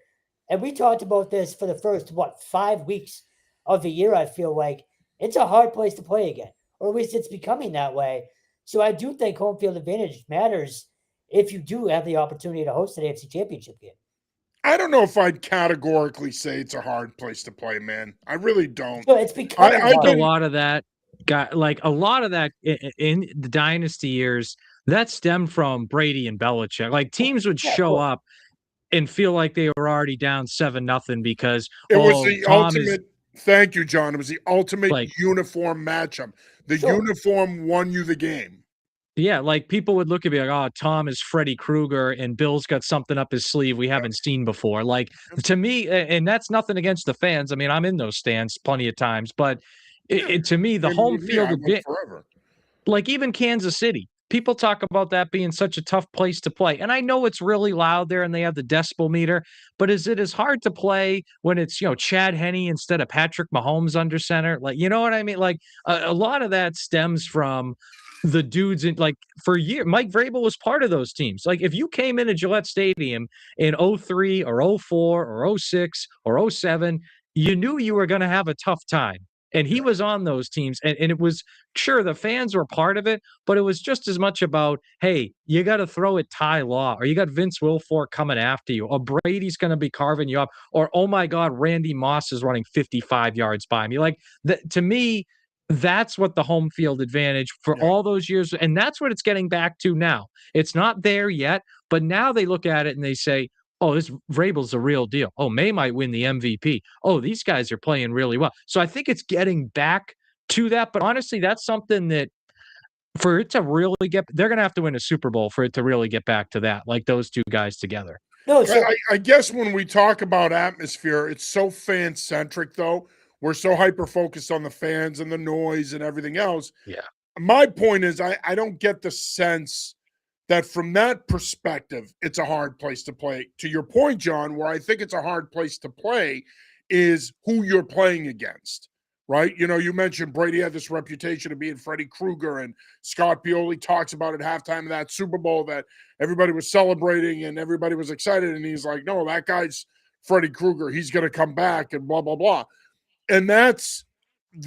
and we talked about this for the first 5 weeks of the year. I feel like it's a hard place to play again, or at least it's becoming that way. So I do think home field advantage matters if you do have the opportunity to host an AFC Championship game. I don't know if I'd categorically say it's a hard place to play, man. I really don't. So it's becoming a lot of that in the dynasty years that stemmed from Brady and Belichick. Like teams would show up and feel like they were already down 7-0 because it was the ultimate. Thank you, John. It was the ultimate uniform matchup. The uniform won you the game. Yeah, like people would look at me like, oh, Tom is Freddy Krueger and Bill's got something up his sleeve we haven't seen before. Like to me, and that's nothing against the fans. I mean, I'm in those stands plenty of times, but to me, the home field, like even Kansas City, people talk about that being such a tough place to play. And I know it's really loud there and they have the decibel meter, but is it as hard to play when it's, Chad Henne instead of Patrick Mahomes under center? Like, you know what I mean? Like a lot of that stems from the dudes in for years. Mike Vrabel was part of those teams. Like if you came into Gillette Stadium in 03 or 04 or 06 or 07, you knew you were going to have a tough time. And he was on those teams. And it was, sure, the fans were part of it, but it was just as much about, hey, you got to throw at Ty Law, or you got Vince Wilfork coming after you, or Brady's going to be carving you up, or, oh, my God, Randy Moss is running 55 yards by me. Like, to me, that's what the home field advantage for all those years. And that's what it's getting back to now. It's not there yet, but now they look at it and they say, oh, this Vrabel's a real deal. Oh, May might win the MVP. Oh, these guys are playing really well. So I think it's getting back to that. But honestly, that's something that for it to really they're going to have to win a Super Bowl for it to really get back to that, like those two guys together. No, I guess when we talk about atmosphere, it's so fan-centric, though. We're so hyper-focused on the fans and the noise and everything else. Yeah. My point is I don't get the sense that from that perspective, it's a hard place to play. To your point, John, where I think it's a hard place to play is who you're playing against, right? You mentioned Brady had this reputation of being Freddy Krueger, and Scott Pioli talks about at halftime of that Super Bowl that everybody was celebrating and everybody was excited. And he's like, no, that guy's Freddy Krueger. He's going to come back and blah, blah, blah. And that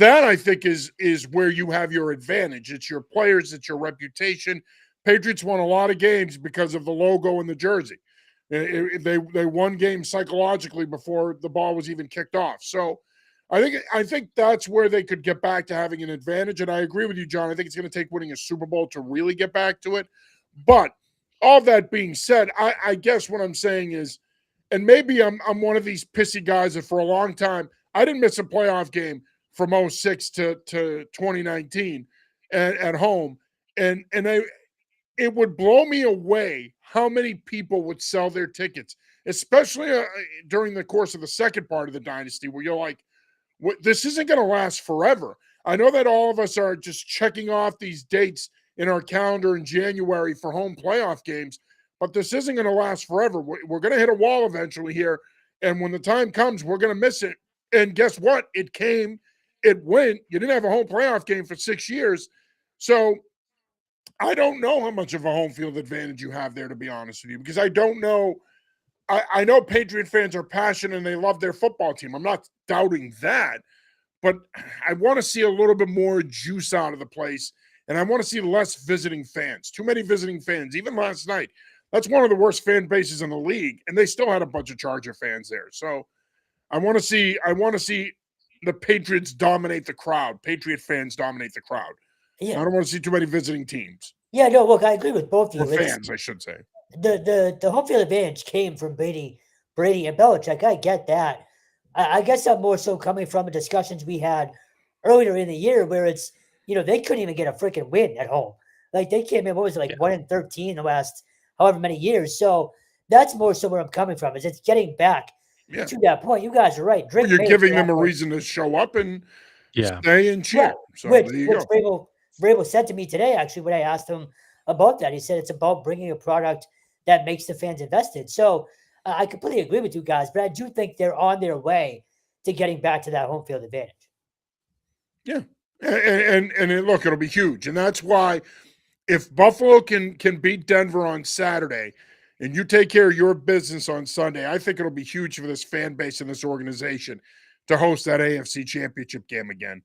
I think is where you have your advantage. It's your players, it's your reputation. Patriots won a lot of games because of the logo and the jersey. They won games psychologically before the ball was even kicked off. So I think that's where they could get back to having an advantage. And I agree with you, John. I think it's going to take winning a Super Bowl to really get back to it. But all that being said, I guess what I'm saying is, and maybe I'm one of these pissy guys that for a long time, I didn't miss a playoff game from 06 to 2019 at home. And it would blow me away how many people would sell their tickets, especially during the course of the second part of the dynasty, where you're like, this isn't going to last forever. I know that all of us are just checking off these dates in our calendar in January for home playoff games, but this isn't going to last forever. We're going to hit a wall eventually here, and when the time comes, we're going to miss it. And guess what? It came, it went. You didn't have a home playoff game for 6 years. So I don't know how much of a home field advantage you have there, to be honest with you, because I don't know. I know Patriot fans are passionate and they love their football team. I'm not doubting that, but I want to see a little bit more juice out of the place, and I want to see less visiting fans. Too many visiting fans. Even last night, that's one of the worst fan bases in the league, and they still had a bunch of Charger fans there. So I want to see the Patriots dominate the crowd. Patriot fans dominate the crowd. Yeah. I don't want to see too many visiting teams. Yeah, no, look, I agree with both of or you. It's fans, I should say. the home field advantage came from Brady and Belichick. I get that. I guess I'm more so coming from the discussions we had earlier in the year where it's they couldn't even get a freaking win at home. Like they came in, what was it, like Yeah. 1-13 the last however many years. So that's more so where I'm coming from. Is it's getting back Yeah. to that point. You guys are right. Well, Drake you're May to giving that them a point. reason to show up and Yeah. stay and Yeah, cheer. So which there you which go. Vrabel said to me today, actually, when I asked him about that. He said it's about bringing a product that makes the fans invested. So I completely agree with you guys, but I do think they're on their way to getting back to that home field advantage. Yeah. Look, it'll be huge. And that's why if Buffalo can beat Denver on Saturday and you take care of your business on Sunday, I think it'll be huge for this fan base and this organization to host that AFC Championship game again.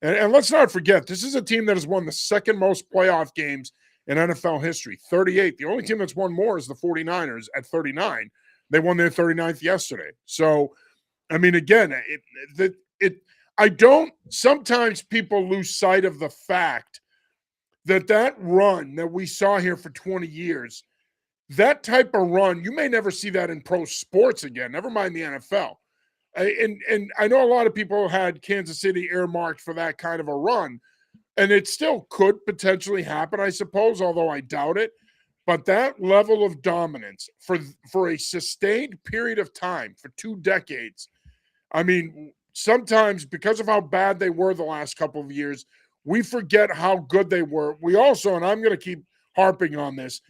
And let's not forget, this is a team that has won the second most playoff games in NFL history, 38. The only team that's won more is the 49ers at 39. They won their 39th yesterday. So, I mean, again, sometimes people lose sight of the fact that run that we saw here for 20 years, that type of run, you may never see that in pro sports again, never mind the NFL. And I know a lot of people had Kansas City earmarked for that kind of a run, and it still could potentially happen, I suppose, although I doubt it. But that level of dominance for a sustained period of time, for 2 decades, I mean, sometimes because of how bad they were the last couple of years, we forget how good they were. We also, and I'm going to keep harping on this,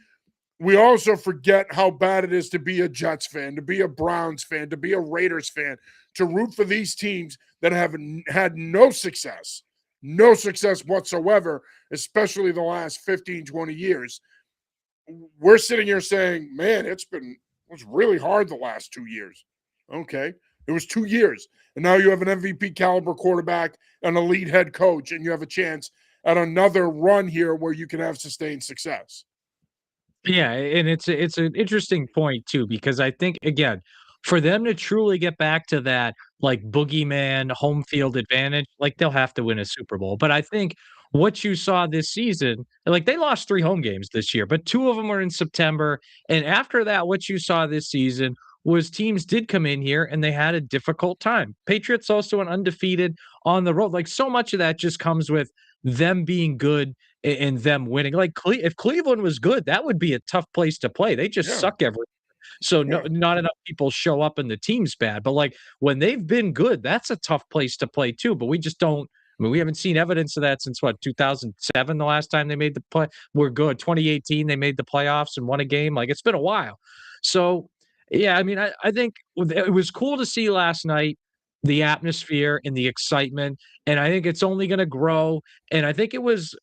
we also forget how bad it is to be a Jets fan, to be a Browns fan, to be a Raiders fan, to root for these teams that have had no success whatsoever, especially the last 15, 20 years. We're sitting here saying, man, it was really hard the last 2 years. Okay. It was 2 years. And now you have an MVP caliber quarterback, an elite head coach, and you have a chance at another run here where you can have sustained success. Yeah, and it's an interesting point too, because I think again, for them to truly get back to that like boogeyman home field advantage, like they'll have to win a Super Bowl. But I think what you saw this season, like they lost 3 home games this year, but 2 of them were in September. And after that, what you saw this season was teams did come in here and they had a difficult time. Patriots also went undefeated on the road. Like so much of that just comes with them being good and them winning. Like if Cleveland was good, that would be a tough place to play. They just Yeah. suck every. So Yeah. not enough people show up and the team's bad. But like when they've been good, that's a tough place to play too. But we just don't. I mean, we haven't seen evidence of that since what 2007, the last time they made the play. We're good. 2018, they made the playoffs and won a game. Like it's been a while. So yeah, I mean, I think it was cool to see last night the atmosphere and the excitement, and I think it's only going to grow. And I think it was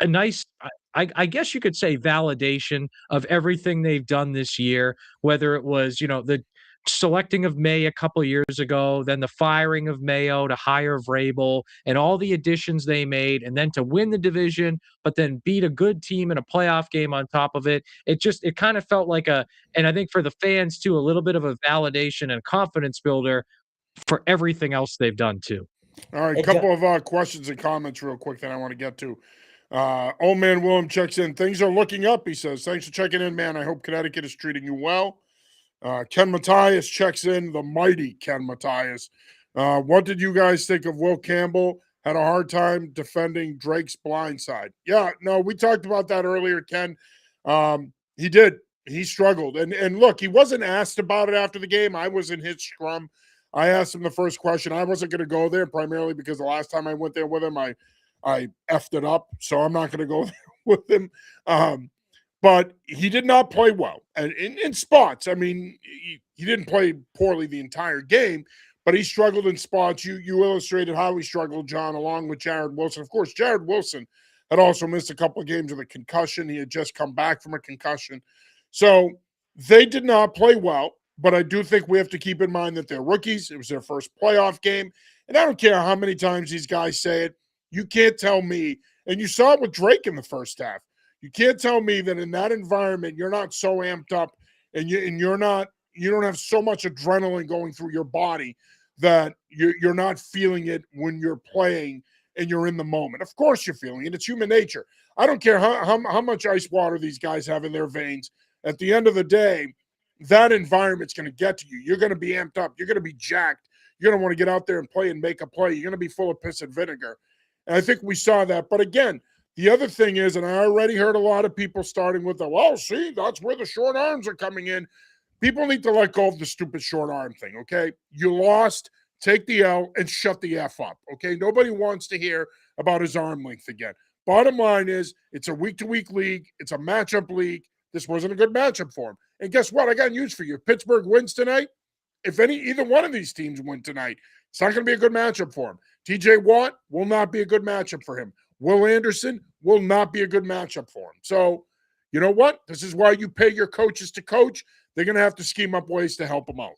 a nice, I guess you could say, validation of everything they've done this year. Whether it was, the selecting of May a couple of years ago, then the firing of Mayo to hire Vrabel, and all the additions they made, and then to win the division, but then beat a good team in a playoff game on top of it. It kind of felt like and I think for the fans too, a little bit of a validation and confidence builder for everything else they've done too. All right, a It ju- couple of questions and comments real quick that I want to get to. Old man Willem checks in. Things are looking up, he says. Thanks for checking in, man. I hope Connecticut is treating you well. Ken Matthias checks in, the mighty Ken Matthias. What did you guys think of Will Campbell? Had a hard time defending Drake's blindside. Yeah, no, we talked about that earlier, Ken. He did. He struggled. And look, he wasn't asked about it after the game. I was in his scrum. I asked him the first question. I wasn't going to go there primarily because the last time I went there with him, I effed it up. So I'm not going to go there with him. But he did not play well. And in spots, I mean, he didn't play poorly the entire game, but he struggled in spots. You illustrated how he struggled, John, along with Jared Wilson. Of course, Jared Wilson had also missed a couple of games with a concussion. He had just come back from a concussion. So they did not play well. But I do think we have to keep in mind that they're rookies. It was their first playoff game. And I don't care how many times these guys say it. You can't tell me, and you saw it with Drake in the first half. You can't tell me that in that environment you're not so amped up and you don't have so much adrenaline going through your body that you're not feeling it when you're playing and you're in the moment. Of course you're feeling it. It's human nature. I don't care how much ice water these guys have in their veins. At the end of the day, that environment's going to get to you. You're going to be amped up. You're going to be jacked. You're going to want to get out there and play and make a play. You're going to be full of piss and vinegar. And I think we saw that. But again, the other thing is, and I already heard a lot of people starting with see, that's where the short arms are coming in. People need to let go of the stupid short arm thing, okay? You lost, take the L, and shut the F up, okay? Nobody wants to hear about his arm length again. Bottom line is, it's a week-to-week league. It's a matchup league. This wasn't a good matchup for him. And guess what? I got news for you. If Pittsburgh wins tonight, if either one of these teams win tonight, it's not going to be a good matchup for him. TJ Watt will not be a good matchup for him. Will Anderson will not be a good matchup for him. So, you know what? This is why you pay your coaches to coach. They're going to have to scheme up ways to help him out.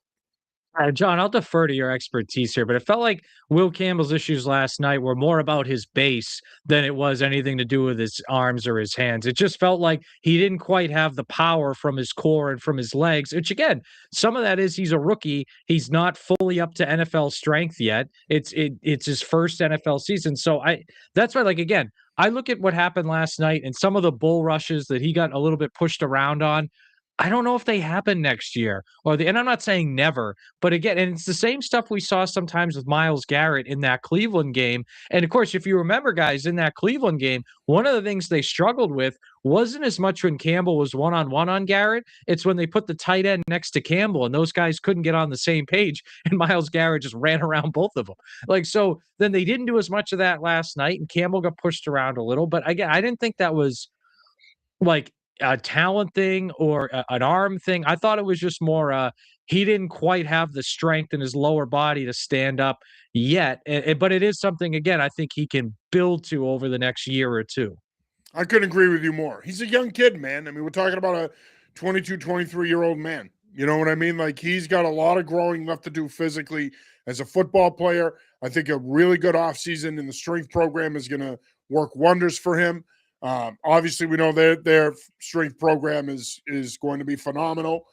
John, I'll defer to your expertise here, but it felt like Will Campbell's issues last night were more about his base than it was anything to do with his arms or his hands. It just felt like he didn't quite have the power from his core and from his legs, which again, some of that is he's a rookie. He's not fully up to NFL strength yet. It's his first NFL season. So that's why, like, again, I look at what happened last night and some of the bull rushes that he got a little bit pushed around on. I don't know if they happen next year and I'm not saying never, but again, and it's the same stuff we saw sometimes with Myles Garrett in that Cleveland game. And of course, if you remember, guys, in that Cleveland game, one of the things they struggled with wasn't as much when Campbell was one-on-one on Garrett. It's when they put the tight end next to Campbell and those guys couldn't get on the same page and Myles Garrett just ran around both of them. So then they didn't do as much of that last night and Campbell got pushed around a little, but again, I didn't think that was like a talent thing or an arm thing. I thought it was just more he didn't quite have the strength in his lower body to stand up yet. But it is something, again, I think he can build to over the next year or two. I couldn't agree with you more. He's a young kid, man. I mean, we're talking about a 22, 23-year-old man. You know what I mean? Like, he's got a lot of growing left to do physically as a football player. I think a really good offseason in the strength program is going to work wonders for him. Obviously, we know their strength program is going to be phenomenal.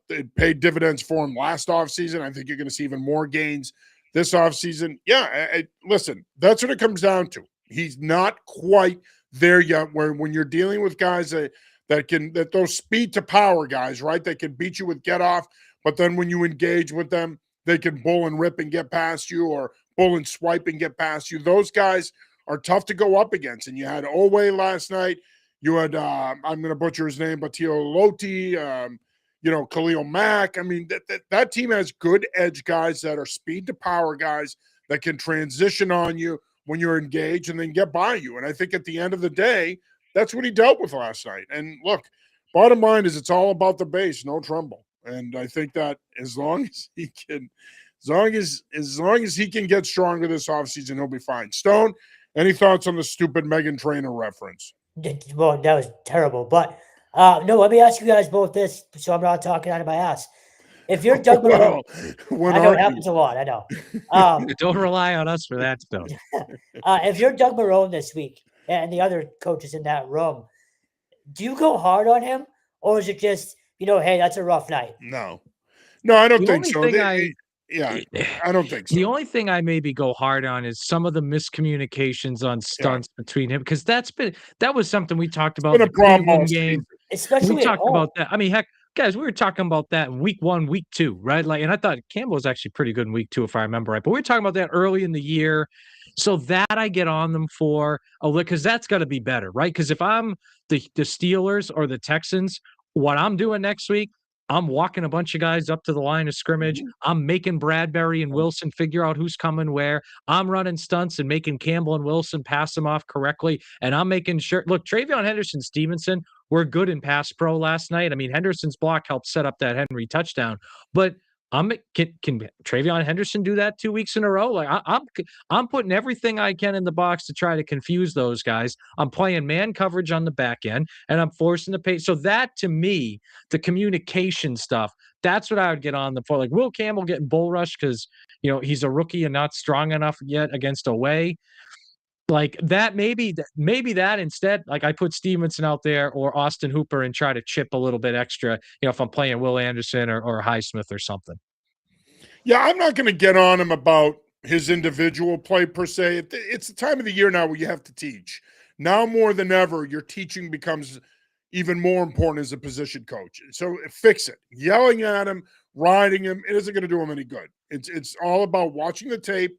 It paid dividends for him last offseason. I think you're going to see even more gains this offseason. Yeah, listen, that's what it comes down to. He's not quite there yet where when you're dealing with guys that those speed to power guys, right, that can beat you with get off, but then when you engage with them, they can bull and rip and get past you or bull and swipe and get past you. Those guys are tough to go up against. And you had Owe last night. You had, I'm going to butcher his name, but Loti, Khalil Mack. I mean, that team has good edge guys that are speed to power guys that can transition on you when you're engaged and then get by you. And I think at the end of the day, that's what he dealt with last night. And look, bottom line is it's all about the base, no Trumbull. And I think that as long as he can, as long as he can get stronger this offseason, he'll be fine. Stone, any thoughts on the stupid Megan Trainor reference? Well, that was terrible. But no, let me ask you guys both this so I'm not talking out of my ass. If you're Doug Marrone, I know it happens a lot. I know. Don't rely on us for that stuff. If you're Doug Marrone this week and the other coaches in that room, do you go hard on him? Or is it just, hey, that's a rough night? No, I don't think so. I don't think so. The only thing I maybe go hard on is some of the miscommunications on stunts between him, because that was something we talked about in the Cleveland game. Especially we talked about that. I mean, heck, guys, we were talking about that in week 1, week 2, right? And I thought Campbell was actually pretty good in week 2, if I remember right. But we were talking about that early in the year. So that I get on them for, because that's got to be better, right? Because if I'm the Steelers or the Texans, what I'm doing next week, I'm walking a bunch of guys up to the line of scrimmage. I'm making Bradbury and Wilson figure out who's coming where. I'm running stunts and making Campbell and Wilson pass them off correctly. And I'm making sure, look, Travion Henderson-Stevenson were good in pass pro last night. I mean, Henderson's block helped set up that Henry touchdown. But can Travion Henderson do that 2 weeks in a row? Like I'm putting everything I can in the box to try to confuse those guys. I'm playing man coverage on the back end, and I'm forcing the pace. So that, to me, the communication stuff, that's what I would get on them for. Like Will Campbell getting bull rushed because he's a rookie and not strong enough yet against away. Like that, maybe that instead, like I put Stevenson out there or Austin Hooper and try to chip a little bit extra, if I'm playing Will Anderson or Highsmith or something. Yeah, I'm not going to get on him about his individual play per se. It's the time of the year now where you have to teach. Now more than ever, your teaching becomes even more important as a position coach. So fix it. Yelling at him, riding him, it isn't going to do him any good. It's all about watching the tape,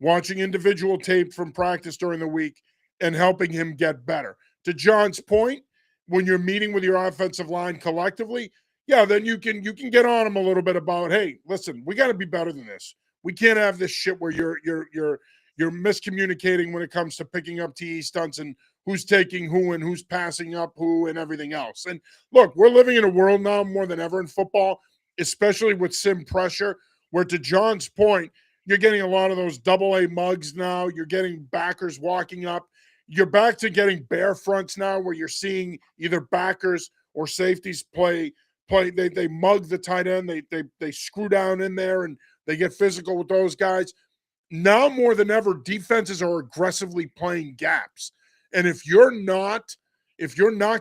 watching individual tape from practice during the week, and helping him get better. To John's point, when you're meeting with your offensive line collectively, yeah, then you can get on him a little bit about, hey, listen, we got to be better than this. We can't have this shit where you're miscommunicating when it comes to picking up TE stunts and who's taking who and who's passing up who and everything else. And look, we're living in a world now more than ever in football, especially with sim pressure, where to John's point, you're getting a lot of those AA mugs now. You're getting backers walking up. You're back to getting bear fronts now where you're seeing either backers or safeties play. They mug the tight end. They screw down in there and they get physical with those guys. Now more than ever, defenses are aggressively playing gaps. And if you're not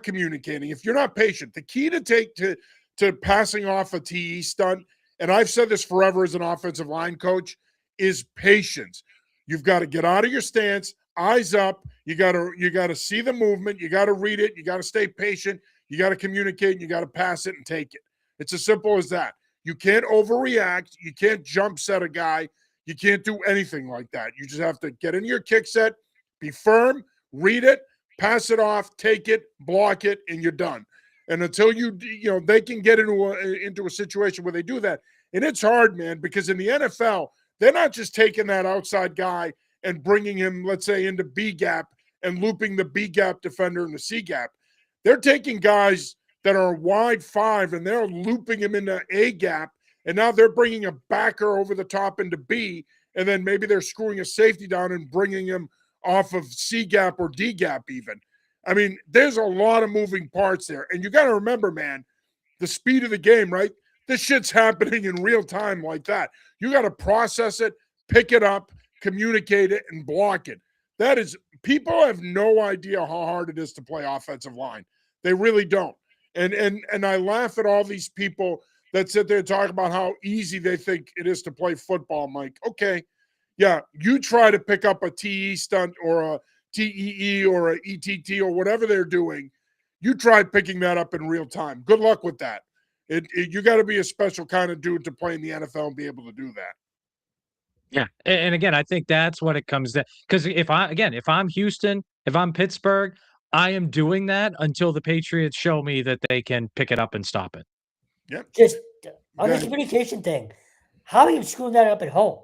communicating, if you're not patient, the key to passing off a TE stunt, and I've said this forever as an offensive line coach, is patience. You've got to get out of your stance, eyes up. You got to see the movement. You got to read it. You got to stay patient. You got to communicate. And you got to pass it and take it. It's as simple as that. You can't overreact. You can't jump set a guy. You can't do anything like that. You just have to get into your kick set, be firm, read it, pass it off, take it, block it, and you're done. And until they can get into a situation where they do that. And it's hard, man, because in the NFL, they're not just taking that outside guy and bringing him, let's say, into B gap and looping the B gap defender in the C gap. They're taking guys that are wide 5 and they're looping him into A gap. And now they're bringing a backer over the top into B. And then maybe they're screwing a safety down and bringing him off of C gap or D gap even. I mean, there's a lot of moving parts there. And you got to remember, man, the speed of the game, right? This shit's happening in real time like that. You got to process it, pick it up, communicate it, and block it. People have no idea how hard it is to play offensive line. They really don't. And I laugh at all these people that sit there and talk about how easy they think it is to play football. I'm like, okay, yeah, you try to pick up a TE stunt or a TEE or a ETT or whatever they're doing. You try picking that up in real time. Good luck with that. You got to be a special kind of dude to play in the NFL and be able to do that. Yeah. And again, I think that's what it comes to. Because if I'm Houston, if I'm Pittsburgh, I am doing that until the Patriots show me that they can pick it up and stop it. Yep. Just on the communication thing, how are you screwing that up at home?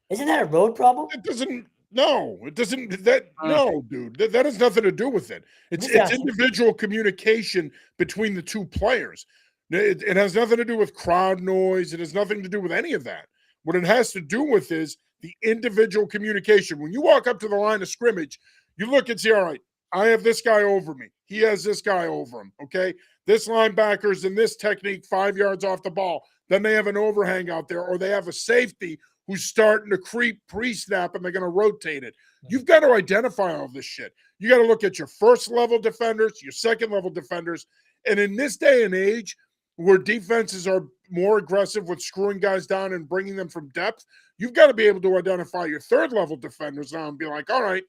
Isn't that a road problem? It doesn't. No, it doesn't. No, dude. That has nothing to do with it. It's individual communication between the two players. It has nothing to do with crowd noise. It has nothing to do with any of that. What it has to do with is the individual communication. When you walk up to the line of scrimmage, you look and see, all right, I have this guy over me. He has this guy over him, okay? This linebacker's in this technique 5 yards off the ball. Then they have an overhang out there, or they have a safety who's starting to creep pre-snap, and they're going to rotate it. You've got to identify all this shit. You got to look at your first-level defenders, your second-level defenders. And in this day and age, where defenses are more aggressive with screwing guys down and bringing them from depth, you've got to be able to identify your third-level defenders now and be like, all right,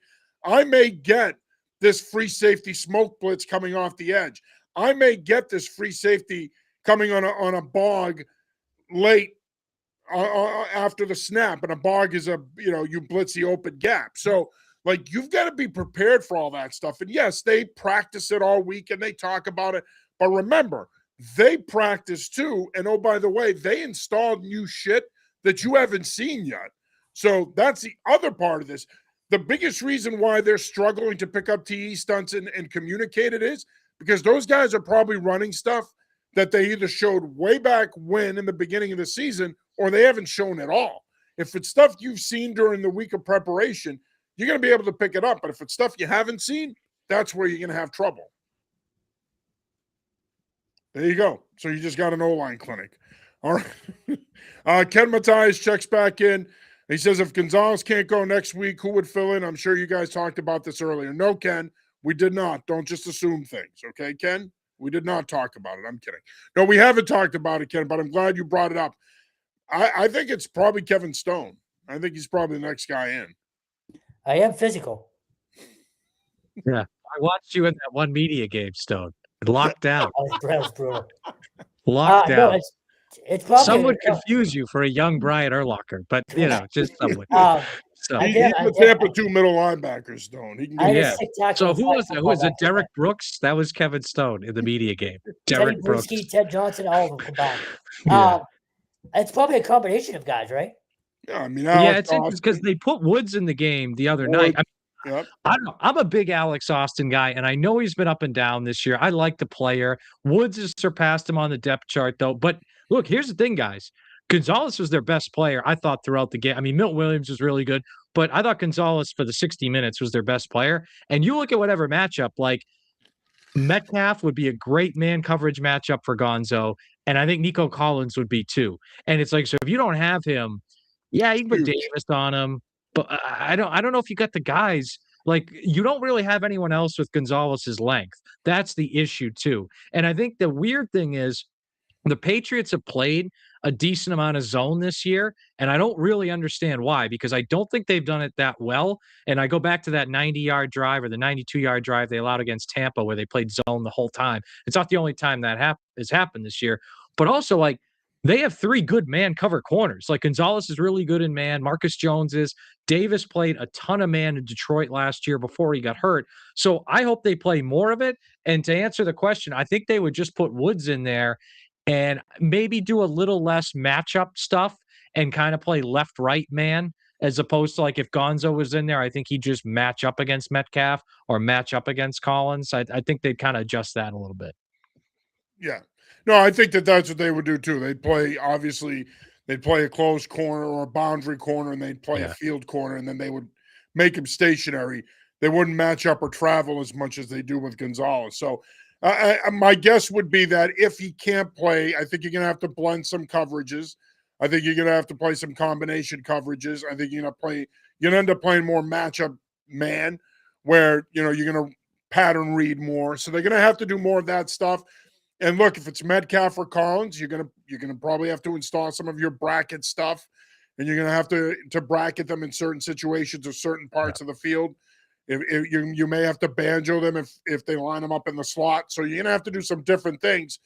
I may get this free safety smoke blitz coming off the edge. I may get this free safety coming on a bog late after the snap, and a bog is you blitz the open gap. So, like, you've got to be prepared for all that stuff. And yes, they practice it all week and they talk about it. But remember, they practice too. And oh, by the way, they installed new shit that you haven't seen yet. So that's the other part of this. The biggest reason why they're struggling to pick up TE stunts and communicate it is because those guys are probably running stuff that they either showed way back when in the beginning of the season or they haven't shown at all. If it's stuff you've seen during the week of preparation, you're going to be able to pick it up. But if it's stuff you haven't seen, that's where you're going to have trouble. There you go. So you just got an O-line clinic. All right. Ken Matthias checks back in. He says, if Gonzalez can't go next week, who would fill in? I'm sure you guys talked about this earlier. No, Ken, we did not. Don't just assume things. Okay, Ken? We did not talk about it. I'm kidding. No, we haven't talked about it, Ken, but I'm glad you brought it up. I think it's probably Kevin Stone. I think he's probably the next guy in. I am physical. Yeah. I watched you in that one media game, Stone. Locked down. That was brutal. Locked No, down. it's probably Some would confuse you for a young Brian Urlacher, but just some would. So I He's did- the Tampa 2 middle linebackers, Stone. He can I had get a Yeah. sick tackle So in who flag was it? Who football was it? back then. Derek Brooks? That was Kevin Stone in the media game. Teddy Derek Brooks. Bruschi, Ted Johnson, all of them combined. Yeah. It's probably a combination of guys, right? Yeah, I mean, Yeah, Alex it's interesting because Austin, they put Woods in the game the other night. Yep. I don't know. I'm a big Alex Austin guy, and I know he's been up and down this year. I like the player. Woods has surpassed him on the depth chart, though. But look, here's the thing, guys. Gonzalez was their best player, I thought, throughout the game. I mean, Milt Williams was really good, but I thought Gonzalez for the 60 minutes was their best player. And you look at whatever matchup, like Metcalf would be a great man coverage matchup for Gonzo, and I think Nico Collins would be too. And it's like, so if you don't have him, yeah, you can put Huge. Davis on him, but I don't know if you got the guys. Like, you don't really have anyone else with Gonzalez's length. That's the issue too. And I think the weird thing is the Patriots have played a decent amount of zone this year, and I don't really understand why, because I don't think they've done it that well. And I go back to that 90-yard drive or the 92-yard drive they allowed against Tampa where they played zone the whole time. It's not the only time that has happened this year, but also, like, they have three good man cover corners. Like, Gonzalez is really good in man. Marcus Jones is. Davis played a ton of man in Detroit last year before he got hurt. So I hope they play more of it. And to answer the question, I think they would just put Woods in there and maybe do a little less matchup stuff and kind of play left-right man, as opposed to, like, if Gonzo was in there, I think he'd just match up against Metcalf or match up against Collins. I think they'd kind of adjust that a little bit. Yeah. No, I think that's what they would do too. They'd play a closed corner or a boundary corner, and they'd play a field corner, and then they would make him stationary. They wouldn't match up or travel as much as they do with Gonzalez. So my guess would be that if he can't play, I think you're going to have to blend some coverages. I think you're going to have to play some combination coverages. I think you're going to end up playing more matchup man, where you're going to pattern read more. So they're going to have to do more of that stuff. And look, if it's Metcalf or Collins, you're gonna probably have to install some of your bracket stuff, and you're gonna have to bracket them in certain situations or certain parts of the field. If you may have to banjo them if they line them up in the slot. So you're gonna have to do some different things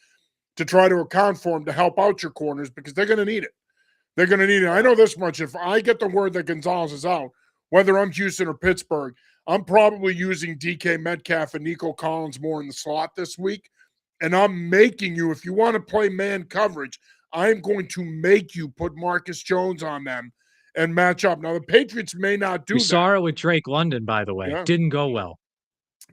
to try to account for them to help out your corners, because they're gonna need it. They're gonna need it. I know this much: if I get the word that Gonzalez is out, whether I'm Houston or Pittsburgh, I'm probably using DK Metcalf and Nico Collins more in the slot this week. And I'm making you, if you want to play man coverage, I'm going to make you put Marcus Jones on them and match up. Now, the Patriots may not do that. We saw it with Drake London, by the way. Yeah. Didn't go well.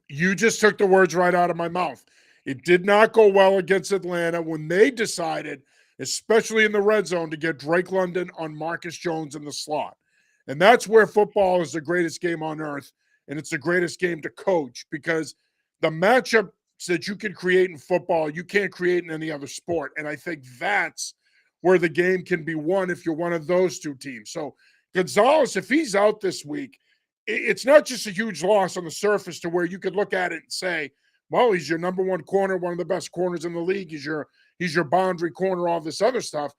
You just took the words right out of my mouth. It did not go well against Atlanta when they decided, especially in the red zone, to get Drake London on Marcus Jones in the slot. And that's where football is the greatest game on earth, and it's the greatest game to coach, because the matchup that you can create in football, you can't create in any other sport. And I think that's where the game can be won if you're one of those two teams. So Gonzalez, if he's out this week, it's not just a huge loss on the surface to where you could look at it and say, well, he's your number one corner, one of the best corners in the league. He's your boundary corner, all this other stuff.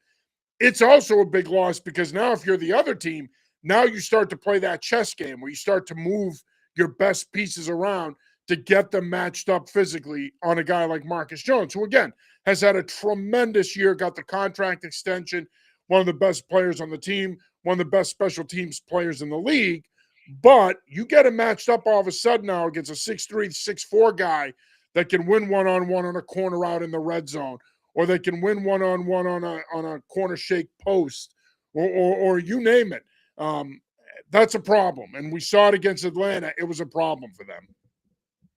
It's also a big loss because now if you're the other team, now you start to play that chess game where you start to move your best pieces around to get them matched up physically on a guy like Marcus Jones, who, again, has had a tremendous year, got the contract extension, one of the best players on the team, one of the best special teams players in the league. But you get him matched up all of a sudden now against a 6'3", 6'4" guy that can win one-on-one on a corner out in the red zone, or they can win one-on-one on a corner shake post, or you name it. That's a problem. And we saw it against Atlanta. It was a problem for them.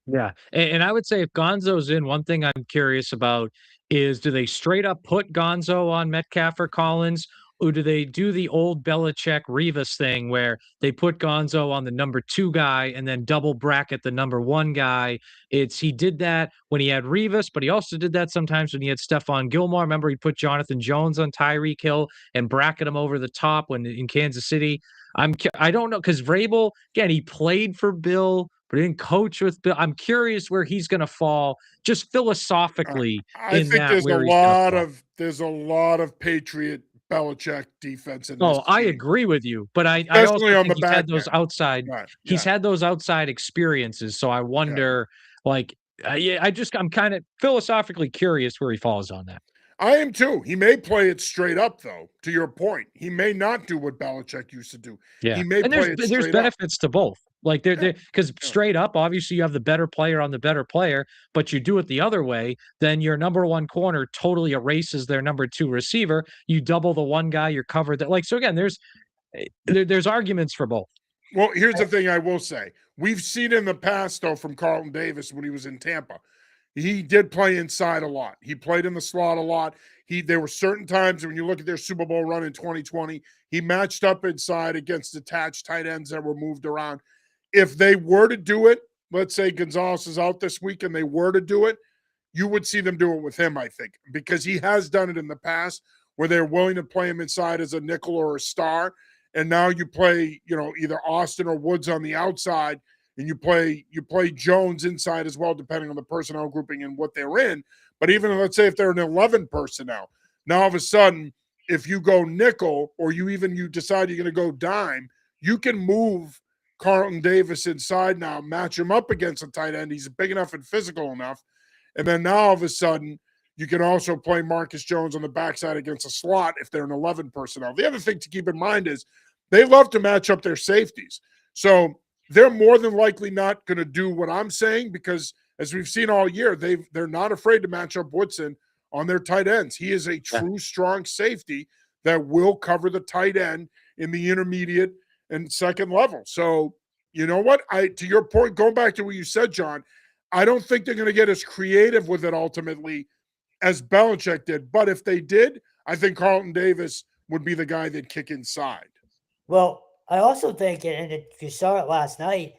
Yeah. And I would say if Gonzo's in, one thing I'm curious about is, do they straight up put Gonzo on Metcalf or Collins, or do they do the old Belichick Revis thing where they put Gonzo on the number 2 guy and then double bracket the number 1 guy? He did that when he had Revis, but he also did that sometimes when he had Stephon Gilmore. Remember, he put Jonathan Jones on Tyreek Hill and bracket him over the top when in Kansas City. I don't know, because Vrabel, again, he played for Bill, but he didn't coach with Bill. I'm curious where he's going to fall, just philosophically. I think there's a lot of Patriot Belichick defense in this Oh, I team, agree with you, but I especially also on think the back end. Right. he's Yeah. had those outside experiences, so I wonder, like, yeah, I'm kind of philosophically curious where he falls on that. I am too. He may play it straight up, though, to your point. He may not do what Belichick used to do. Yeah, He may and play it there's straight up. benefits to both. Like Yeah, they're because yeah. straight up, obviously you have the better player on the better player, but you do it the other way, then your number one corner totally erases their number two receiver. You double the one guy, you're covered. That like so again, there's arguments for both. Well, here's the thing I will say. We've seen in the past, though, from Carlton Davis when he was in Tampa. He did play inside a lot. He played in the slot a lot. There were certain times when you look at their Super Bowl run in 2020, he matched up inside against detached tight ends that were moved around. If they were to do it, let's say Gonzalez is out this week and they were to do it, you would see them do it with him, I think, because he has done it in the past where they're willing to play him inside as a nickel or a star. And now you play, either Austin or Woods on the outside, and you play Jones inside as well, depending on the personnel grouping and what they're in. But even let's say if they're an 11 personnel, now all of a sudden, if you go nickel or you decide you're going to go dime, you can move Carlton Davis inside now, match him up against a tight end. He's big enough and physical enough. And then now all of a sudden, you can also play Marcus Jones on the backside against a slot if they're an 11 personnel. The other thing to keep in mind is they love to match up their safeties. So they're more than likely not going to do what I'm saying because, as we've seen all year, they're not afraid to match up Woodson on their tight ends. He is a true strong safety that will cover the tight end in the intermediate and second level. So you know what? To your point, going back to what you said, John, I don't think they're going to get as creative with it ultimately as Belichick did. But if they did, I think Carlton Davis would be the guy that'd kick inside. Well, I also think, and if you saw it last night,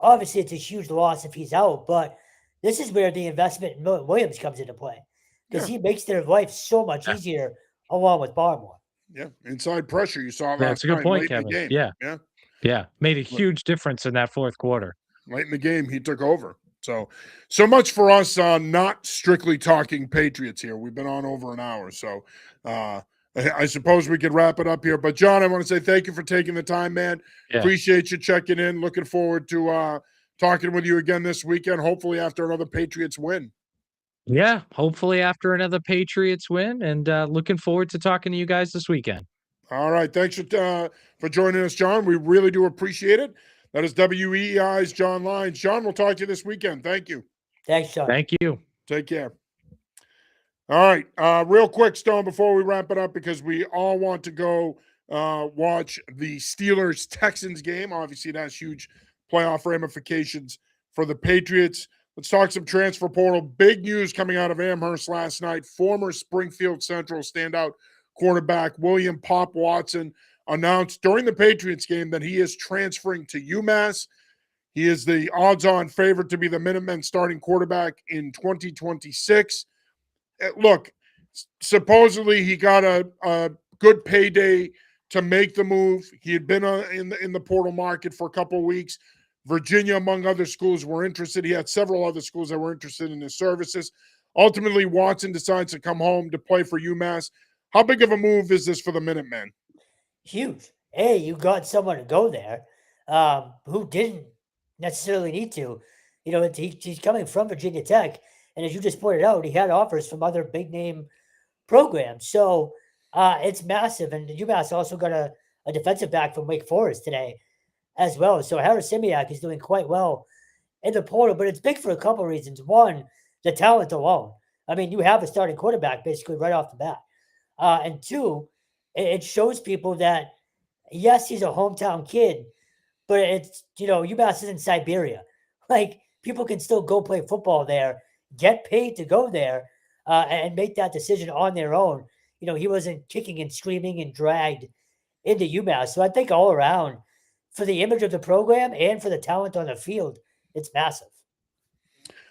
obviously it's a huge loss if he's out, but this is where the investment in Williams comes into play because he makes their life so much easier along with Barmore. Yeah, inside pressure. You saw last That's a good night, point, late Kevin. in the game. Yeah. Made a huge difference in that fourth quarter. Late in the game, he took over. So much for us not strictly talking Patriots here. We've been on over an hour, so I suppose we could wrap it up here. But, John, I want to say thank you for taking the time, man. Yeah. Appreciate you checking in. Looking forward to talking with you again this weekend, hopefully after another Patriots win. Yeah, hopefully after another Patriots win, and looking forward to talking to you guys this weekend. All right. Thanks for joining us, John. We really do appreciate it. That is WEEI's Jon Lyons. John, we'll talk to you this weekend. Thank you. Thanks, John. Thank you. Take care. All right. Real quick, Stone, before we wrap it up, because we all want to go watch the Steelers-Texans game. Obviously, it has huge playoff ramifications for the Patriots. Let's talk some transfer portal. Big news coming out of Amherst last night. Former Springfield Central standout quarterback William Pop Watson announced during the Patriots game that he is transferring to UMass. He is the odds-on favorite to be the Minutemen starting quarterback in 2026. Look, supposedly he got a good payday to make the move. He had been in the portal market for a couple of weeks. Virginia, among other schools, were interested. He had several other schools that were interested in his services. Ultimately, Watson decides to come home to play for UMass. How big of a move is this for the Minutemen? Huge. Hey, you got someone to go there who didn't necessarily need to. He's coming from Virginia Tech, and as you just pointed out, he had offers from other big-name programs. So it's massive, and UMass also got a defensive back from Wake Forest today as well. So Harris Simiak is doing quite well in the portal, but it's big for a couple of reasons. One, the talent alone. I mean, you have a starting quarterback basically right off the bat. And two, it shows people that, yes, he's a hometown kid, but it's, UMass isn't Siberia. Like, people can still go play football there, get paid to go there, and make that decision on their own. He wasn't kicking and screaming and dragged into UMass. So I think all around, for the image of the program and for the talent on the field, it's massive.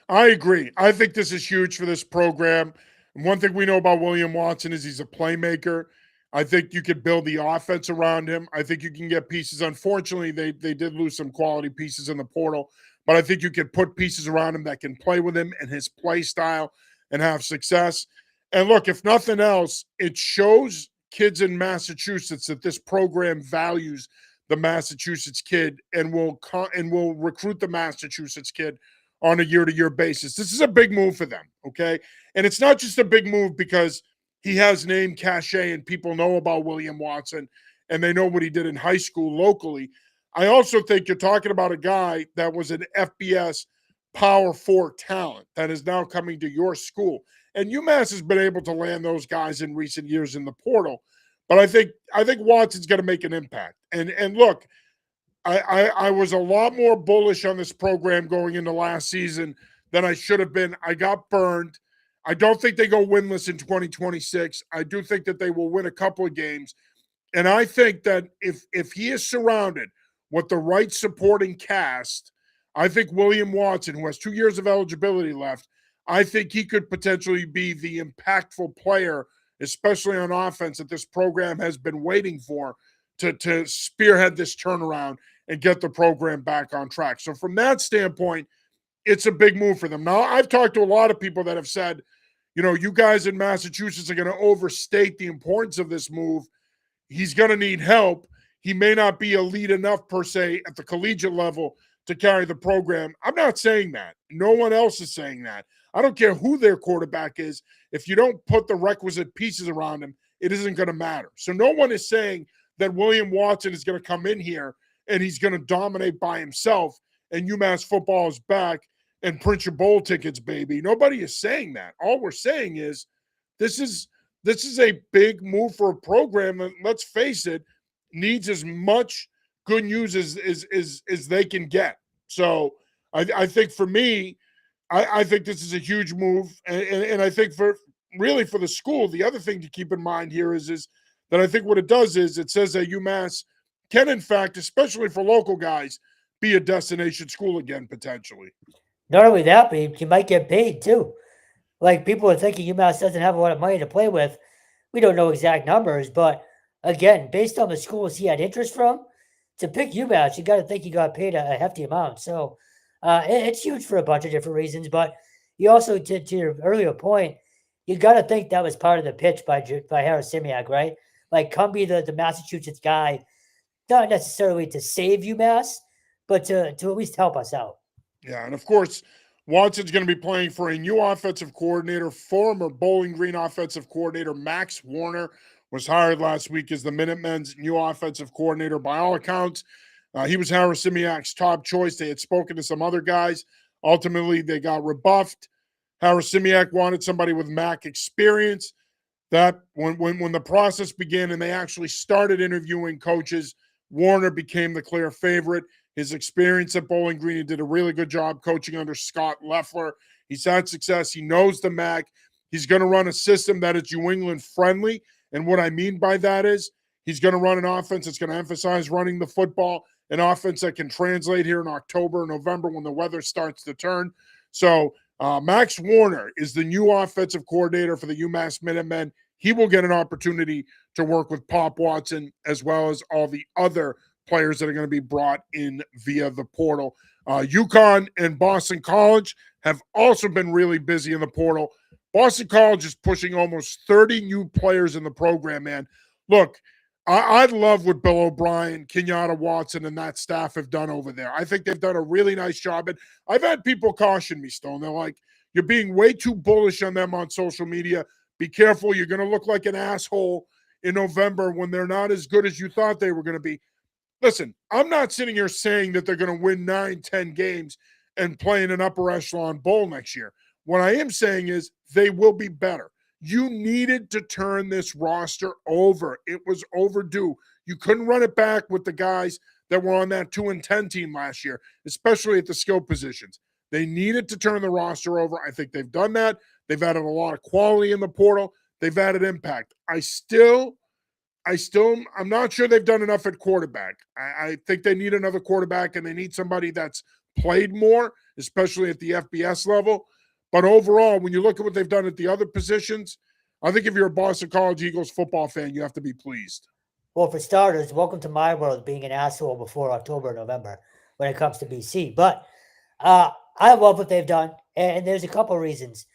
I agree. I think this is huge for this program. And one thing we know about William Watson is he's a playmaker. I think you could build the offense around him. I think you can get pieces. Unfortunately, they did lose some quality pieces in the portal, but I think you could put pieces around him that can play with him and his play style and have success. And look, if nothing else, it shows kids in Massachusetts that this program values the Massachusetts kid and will recruit the Massachusetts kid on a year-to-year basis. This is a big move for them, okay? And it's not just a big move because he has name cachet and people know about William Watson and they know what he did in high school locally. I also think you're talking about a guy that was an FBS Power 4 talent that is now coming to your school. And UMass has been able to land those guys in recent years in the portal. But I think Watson's going to make an impact. And look, I was a lot more bullish on this program going into last season than I should have been. I got burned. I don't think they go winless in 2026. I do think that they will win a couple of games. And I think that if he is surrounded with the right supporting cast, I think William Watson, who has 2 years of eligibility left, I think he could potentially be the impactful player, especially on offense, that this program has been waiting for to spearhead this turnaround and get the program back on track. So from that standpoint, it's a big move for them. Now, I've talked to a lot of people that have said, you guys in Massachusetts are going to overstate the importance of this move. He's going to need help. He may not be elite enough per se at the collegiate level to carry the program. I'm not saying that. No one else is saying that. I don't care who their quarterback is. If you don't put the requisite pieces around him, it isn't going to matter. So no one is saying that William Watson is going to come in here and he's going to dominate by himself and UMass football is back and print your bowl tickets, baby. Nobody is saying that. All we're saying is this is a big move for a program that, let's face it, needs as much good news as they can get. So I think for me, I think this is a huge move. And I think for the school, the other thing to keep in mind here is that I think what it does is it says that UMass can, in fact, especially for local guys, be a destination school again, potentially. Not only that, but you might get paid too. Like, people are thinking UMass doesn't have a lot of money to play with. We don't know exact numbers, but again, based on the schools he had interest from, to pick UMass, you got to think he got paid a hefty amount. So it's huge for a bunch of different reasons. But you also, to your earlier point, you got to think that was part of the pitch by Harris Simiak, right? Like, come be the Massachusetts guy, not necessarily to save UMass, but to at least help us out. Yeah, and of course, Watson's going to be playing for a new offensive coordinator. Former Bowling Green offensive coordinator Max Warner was hired last week as the Minutemen's new offensive coordinator. By all accounts, he was Harris Simiak's top choice. They had spoken to some other guys. Ultimately, they got rebuffed. Harris Simiak wanted somebody with MAC experience. That when the process began and they actually started interviewing coaches, Warner became the clear favorite. His experience at Bowling Green, he did a really good job coaching under Scott Loeffler. He's had success. He knows the MAC. He's going to run a system that is New England friendly. And what I mean by that is he's going to run an offense that's going to emphasize running the football, an offense that can translate here in October, November when the weather starts to turn. So Max Warner is the new offensive coordinator for the UMass Minutemen. He will get an opportunity to work with Pop Watson as well as all the other players that are going to be brought in via the portal. UConn and Boston College have also been really busy in the portal. Boston College is pushing almost 30 new players in the program, man. Look, I love what Bill O'Brien, Kenyatta Watson, and that staff have done over there. I think they've done a really nice job. And I've had people caution me, Stone. They're like, you're being way too bullish on them on social media. Be careful. You're going to look like an asshole in November when they're not as good as you thought they were going to be. Listen, I'm not sitting here saying that they're going to win 9-10 games and play in an upper echelon bowl next year. What I am saying is they will be better. You needed to turn this roster over. It was overdue. You couldn't run it back with the guys that were on that 2-10 team last year, especially at the skill positions. They needed to turn the roster over. I think they've done that. They've added a lot of quality in the portal. They've added impact. I'm not sure they've done enough at quarterback. I think they need another quarterback, and they need somebody that's played more, especially at the FBS level. But overall, when you look at what they've done at the other positions, I think if you're a Boston College Eagles football fan, you have to be pleased. Well, for starters, welcome to my world being an asshole before October, November when it comes to BC. But I love what they've done, and there's a couple of reasons.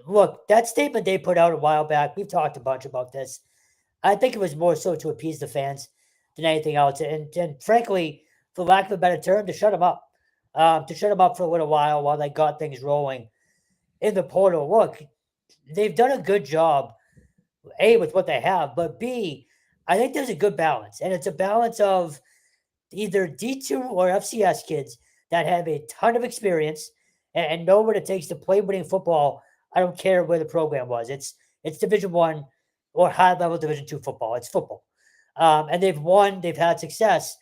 Look, that statement they put out a while back, we've talked a bunch about this. I think it was more so to appease the fans than anything else. And frankly, for lack of a better term, to shut them up. To shut them up for a little while they got things rolling in the portal. Look, they've done a good job, A, with what they have, but B, I think there's a good balance. And it's a balance of either D2 or FCS kids that have a ton of experience and know what it takes to play winning football. I don't care where the program was. It's Division One or high level Division Two football. It's football, and they've won. They've had success,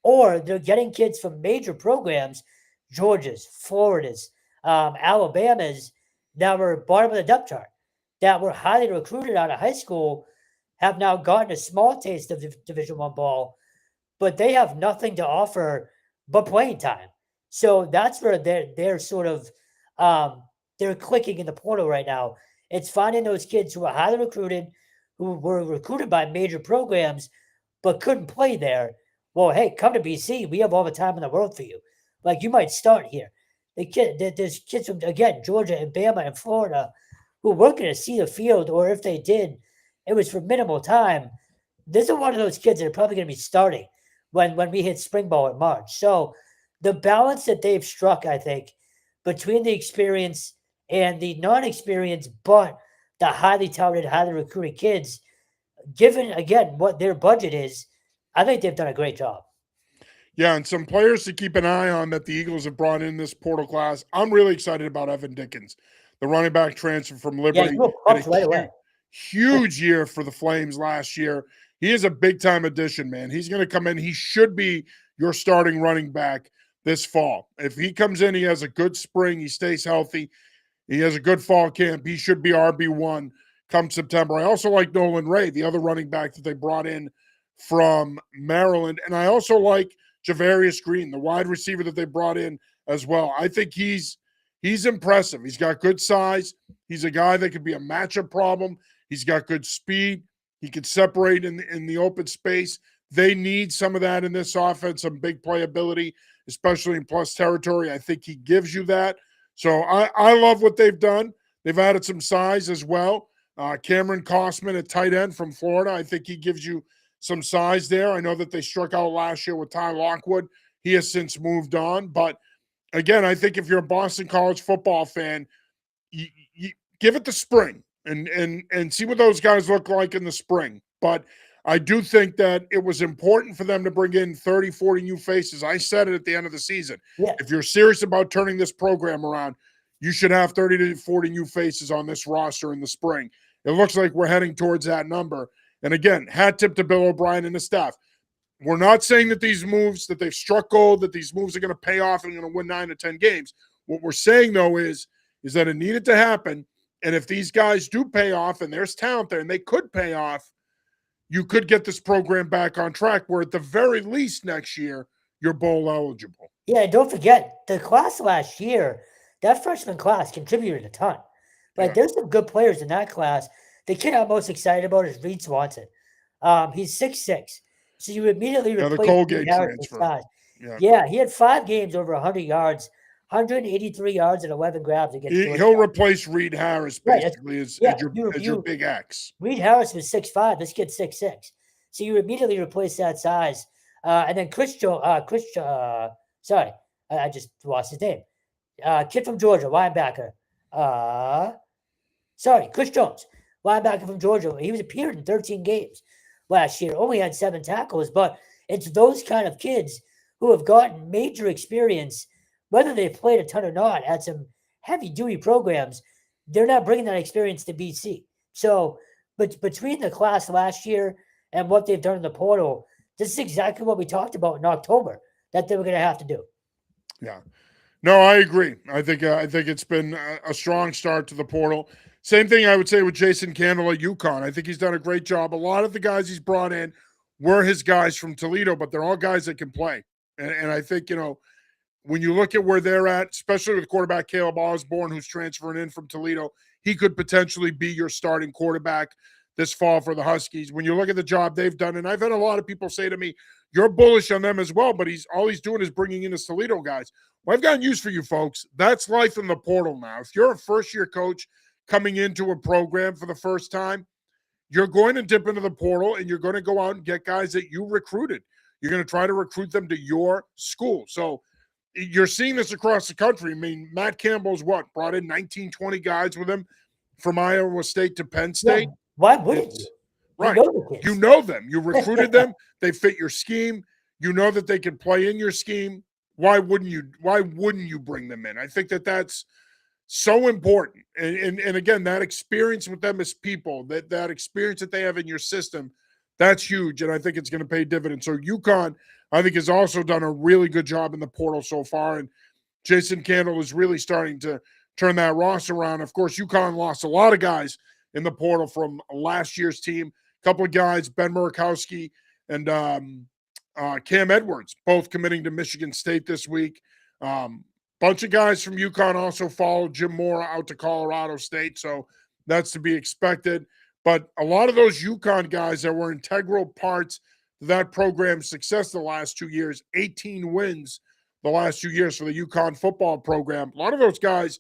or they're getting kids from major programs, Georgia's, Florida's, Alabama's, that were bottom of the depth chart, that were highly recruited out of high school, have now gotten a small taste of Division One ball, but they have nothing to offer but playing time. So that's where they're sort of they're clicking in the portal right now. It's finding those kids who are highly recruited, who were recruited by major programs, but couldn't play there. Well, hey, come to BC. We have all the time in the world for you. Like, you might start here. There's kids from, again, Georgia and Bama and Florida who weren't going to see the field, or if they did, it was for minimal time. This is one of those kids that are probably going to be starting when we hit spring ball in March. So the balance that they've struck, I think, between the experience and the non-experience, but the highly touted, highly recruited kids, given, again, what their budget is, I think they've done a great job. Yeah, and some players to keep an eye on that the Eagles have brought in this portal class. I'm really excited about Evan Dickens, the running back transfer from Liberty. Yeah, right away. Huge year for the Flames last year. He is a big-time addition, man. He's going to come in. He should be your starting running back this fall. If he comes in, he has a good spring, he stays healthy, he has a good fall camp, he should be RB1 come September. I also like Nolan Ray, the other running back that they brought in from Maryland. And I also like Javarius Green, the wide receiver that they brought in as well. I think he's impressive. He's got good size. He's a guy that could be a matchup problem. He's got good speed. He can separate in the open space. They need some of that in this offense, some big playability, especially in plus territory. I think he gives you that. So I love what they've done. They've added some size as well. Cameron Costman at tight end from Florida. I think he gives you some size there. I know that they struck out last year with Ty Lockwood. He has since moved on. But, again, I think if you're a Boston College football fan, you give it the spring and see what those guys look like in the spring. But I do think that it was important for them to bring in 30, 40 new faces. I said it at the end of the season. Yeah. If you're serious about turning this program around, you should have 30 to 40 new faces on this roster in the spring. It looks like we're heading towards that number. And again, hat tip to Bill O'Brien and the staff. We're not saying that these moves, that they've struck gold, that these moves are going to pay off and going to win 9 to 10 games. What we're saying, though, is that it needed to happen. And if these guys do pay off, and there's talent there, and they could pay off, you could get this program back on track where at the very least next year, you're bowl eligible. Yeah, don't forget, the class last year, that freshman class contributed a ton. Like, there's some good players in that class. The kid I'm most excited about is Reed Swanson. He's 6'6". So you immediately replace the Colgate Reed Harris's transfer. size. Yeah, he had 5 games over 100 yards, 183 yards and 11 grabs against Georgia. He'll replace Reed Harris basically as your big X. Reed Harris was 6'5". This kid's 6'6". So you immediately replace that size. And then I just lost his name. Kid from Georgia, linebacker. Chris Jones, linebacker from Georgia. He was appeared in 13 games last year, only had 7 tackles, but it's those kind of kids who have gotten major experience, whether they've played a ton or not, at some heavy-duty programs. They're not bringing that experience to BC. So, but between the class last year and what they've done in the portal, this is exactly what we talked about in October that they were going to have to do. Yeah. No, I agree. I think it's been a strong start to the portal. Same thing I would say with Jason Candle at UConn. I think he's done a great job. A lot of the guys he's brought in were his guys from Toledo, but they're all guys that can play. And I think, when you look at where they're at, especially with quarterback Caleb Osborne, who's transferring in from Toledo, he could potentially be your starting quarterback this fall for the Huskies. When you look at the job they've done, and I've had a lot of people say to me, you're bullish on them as well, but all he's doing is bringing in his Toledo guys. Well, I've got news for you folks. That's life in the portal now. If you're a first-year coach coming into a program for the first time, you're going to dip into the portal and you're going to go out and get guys that you recruited. You're going to try to recruit them to your school. So you're seeing this across the country. I mean, Matt Campbell's brought in 19, 20 guys with him from Iowa State to Penn State. Yeah, why wouldn't you? Right. You know them. You recruited them. They fit your scheme. You know that they can play in your scheme. Why wouldn't you bring them in? I think that's so important. And again, that experience with them as people, that experience that they have in your system, that's huge. And I think it's going to pay dividends. So UConn, I think, has also done a really good job in the portal so far. And Jason Candle is really starting to turn that roster around. Of course, UConn lost a lot of guys in the portal from last year's team. A couple of guys, Ben Murakowski and Cam Edwards, both committing to Michigan State this week. Bunch of guys from UConn also followed Jim Mora out to Colorado State, so that's to be expected. But a lot of those UConn guys that were integral parts to that program's success the last 2 years, 18 wins the last 2 years for the UConn football program. A lot of those guys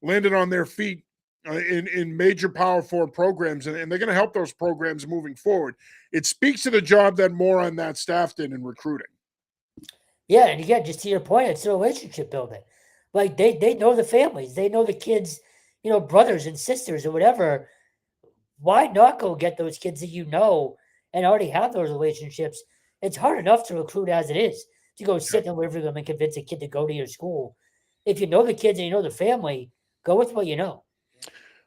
landed on their feet in major Power Four programs, and they're going to help those programs moving forward. It speaks to the job that Mora and that staff did in recruiting. Yeah, and again, just to your point, it's a relationship building. Like they know the families, they know the kids, brothers and sisters or whatever. Why not go get those kids that you know and already have those relationships? It's hard enough to recruit as it is to go sit in the living room and convince a kid to go to your school. If you know the kids and you know the family, go with what you know.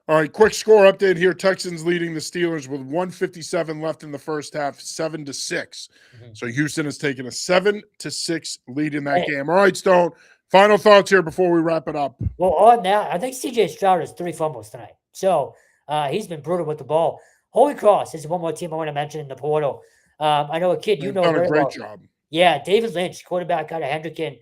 All right, quick score update here. Texans leading the Steelers with 1:57 left in the first half, 7-6. Mm-hmm. So Houston has taken a 7-6 lead in that game. All right, Stone, final thoughts here before we wrap it up. Well, on that, I think C.J. Stroud has 3 fumbles tonight. So he's been brutal with the ball. Holy Cross is one more team I want to mention in the portal. I know a kid They've done a great job. Yeah, David Lynch, quarterback out of Hendricken,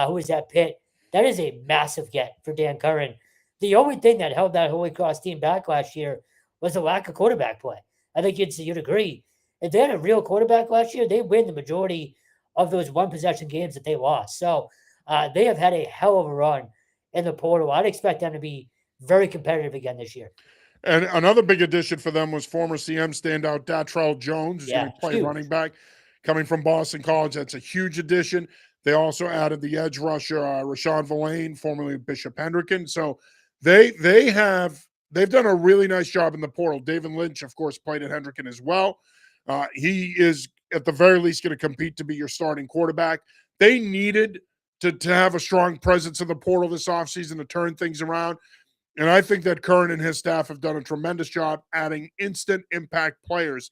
who is at Pitt. That is a massive get for Dan Curran. The only thing that held that Holy Cross team back last year was the lack of quarterback play. I think you'd agree. If they had a real quarterback last year, they'd win the majority of those one-possession games that they lost. So they have had a hell of a run in the portal. I'd expect them to be very competitive again this year. And another big addition for them was former CM standout Datrell Jones, who's going to play running back, coming from Boston College. That's a huge addition. They also added the edge rusher, Rashawn Villain, formerly Bishop Hendricken. So they've done a really nice job in the portal. David Lynch, of course, played at Hendricken as well. He is, at the very least, going to compete to be your starting quarterback. They needed to have a strong presence in the portal this offseason to turn things around. And I think that Curran and his staff have done a tremendous job adding instant impact players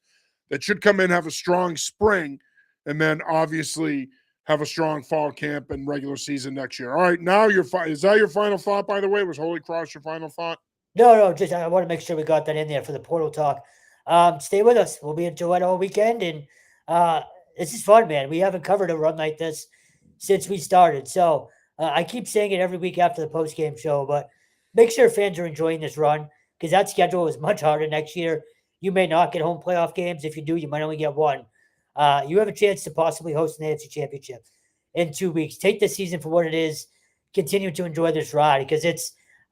that should come in, have a strong spring, and then obviously have a strong fall camp and regular season next year. All right, now is that your final thought, by the way? Was Holy Cross your final thought? No, just I want to make sure we got that in there for the portal talk. Stay with us. We'll be in Gillette all weekend, and this is fun, man. We haven't covered a run like this since we started. So I keep saying it every week after the post-game show, but make sure fans are enjoying this run because that schedule is much harder next year. You may not get home playoff games. If you do, you might only get one. You have a chance to possibly host an AFC championship in 2 weeks. Take this season for what it is. Continue to enjoy this ride because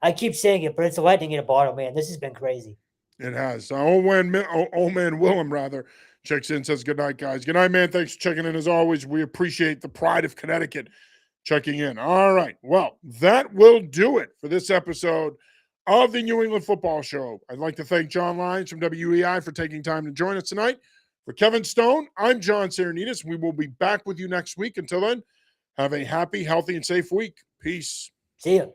I keep saying it, but it's a lightning in a bottle, man. This has been crazy. It has. Old man Willem, rather, checks in, says, good night, guys. Good night, man. Thanks for checking in as always. We appreciate the pride of Connecticut checking in. All right. Well, that will do it for this episode of the New England Football Show. I'd like to thank Jon Lyons from WEI for taking time to join us tonight. For Kevin Stone, I'm John Sarianides. We will be back with you next week. Until then, have a happy, healthy, and safe week. Peace. See ya.